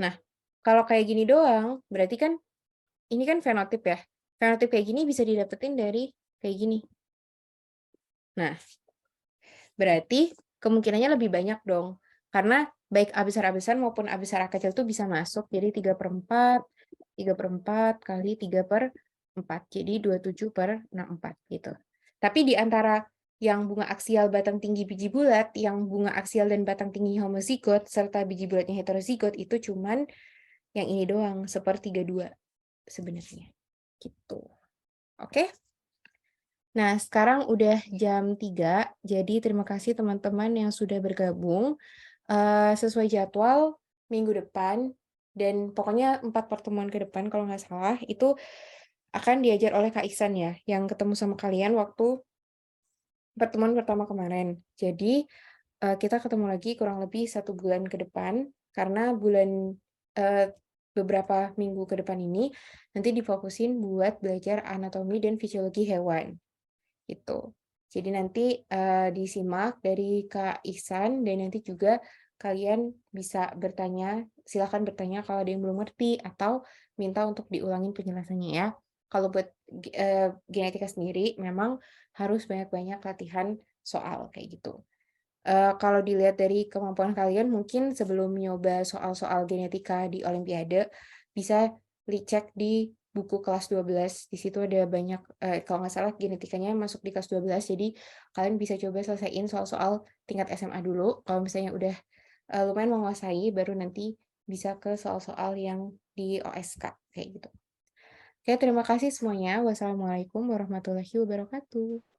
Nah, kalau kayak gini doang, berarti kan ini kan fenotip ya. Fenotip kayak gini bisa didapetin dari kayak gini. Nah, berarti kemungkinannya lebih banyak dong. Karena baik A besar maupun A besar A kecil itu bisa masuk. Jadi 3/4 kali 3/4. Jadi 27/64 gitu. Tapi di antara yang bunga aksial batang tinggi biji bulat, yang bunga aksial dan batang tinggi homozigot, serta biji bulatnya heterozigot itu cuman yang ini doang, 1/32 sebenarnya. Gitu. Oke? Nah, sekarang udah jam 3, jadi terima kasih teman-teman yang sudah bergabung. Sesuai jadwal, minggu depan, dan pokoknya 4 pertemuan ke depan kalau nggak salah, itu akan diajar oleh Kak Ihsan ya, yang ketemu sama kalian waktu pertemuan pertama kemarin. Jadi, kita ketemu lagi kurang lebih 1 bulan ke depan, karena beberapa minggu ke depan ini nanti difokusin buat belajar anatomi dan fisiologi hewan. Gitu. Jadi nanti disimak dari Kak Ihsan, dan nanti juga kalian bisa bertanya, silakan bertanya kalau ada yang belum ngerti atau minta untuk diulangin penjelasannya ya. Kalau buat genetika sendiri memang harus banyak-banyak latihan soal kayak gitu. Kalau dilihat dari kemampuan kalian, mungkin sebelum nyoba soal-soal genetika di Olimpiade, bisa cek di buku kelas 12. Di situ ada banyak, kalau nggak salah genetikanya masuk di kelas 12, jadi kalian bisa coba selesaiin soal-soal tingkat SMA dulu. Kalau misalnya udah lumayan menguasai, baru nanti bisa ke soal-soal yang di OSK, kayak gitu. Oke, terima kasih semuanya. Wassalamualaikum warahmatullahi wabarakatuh.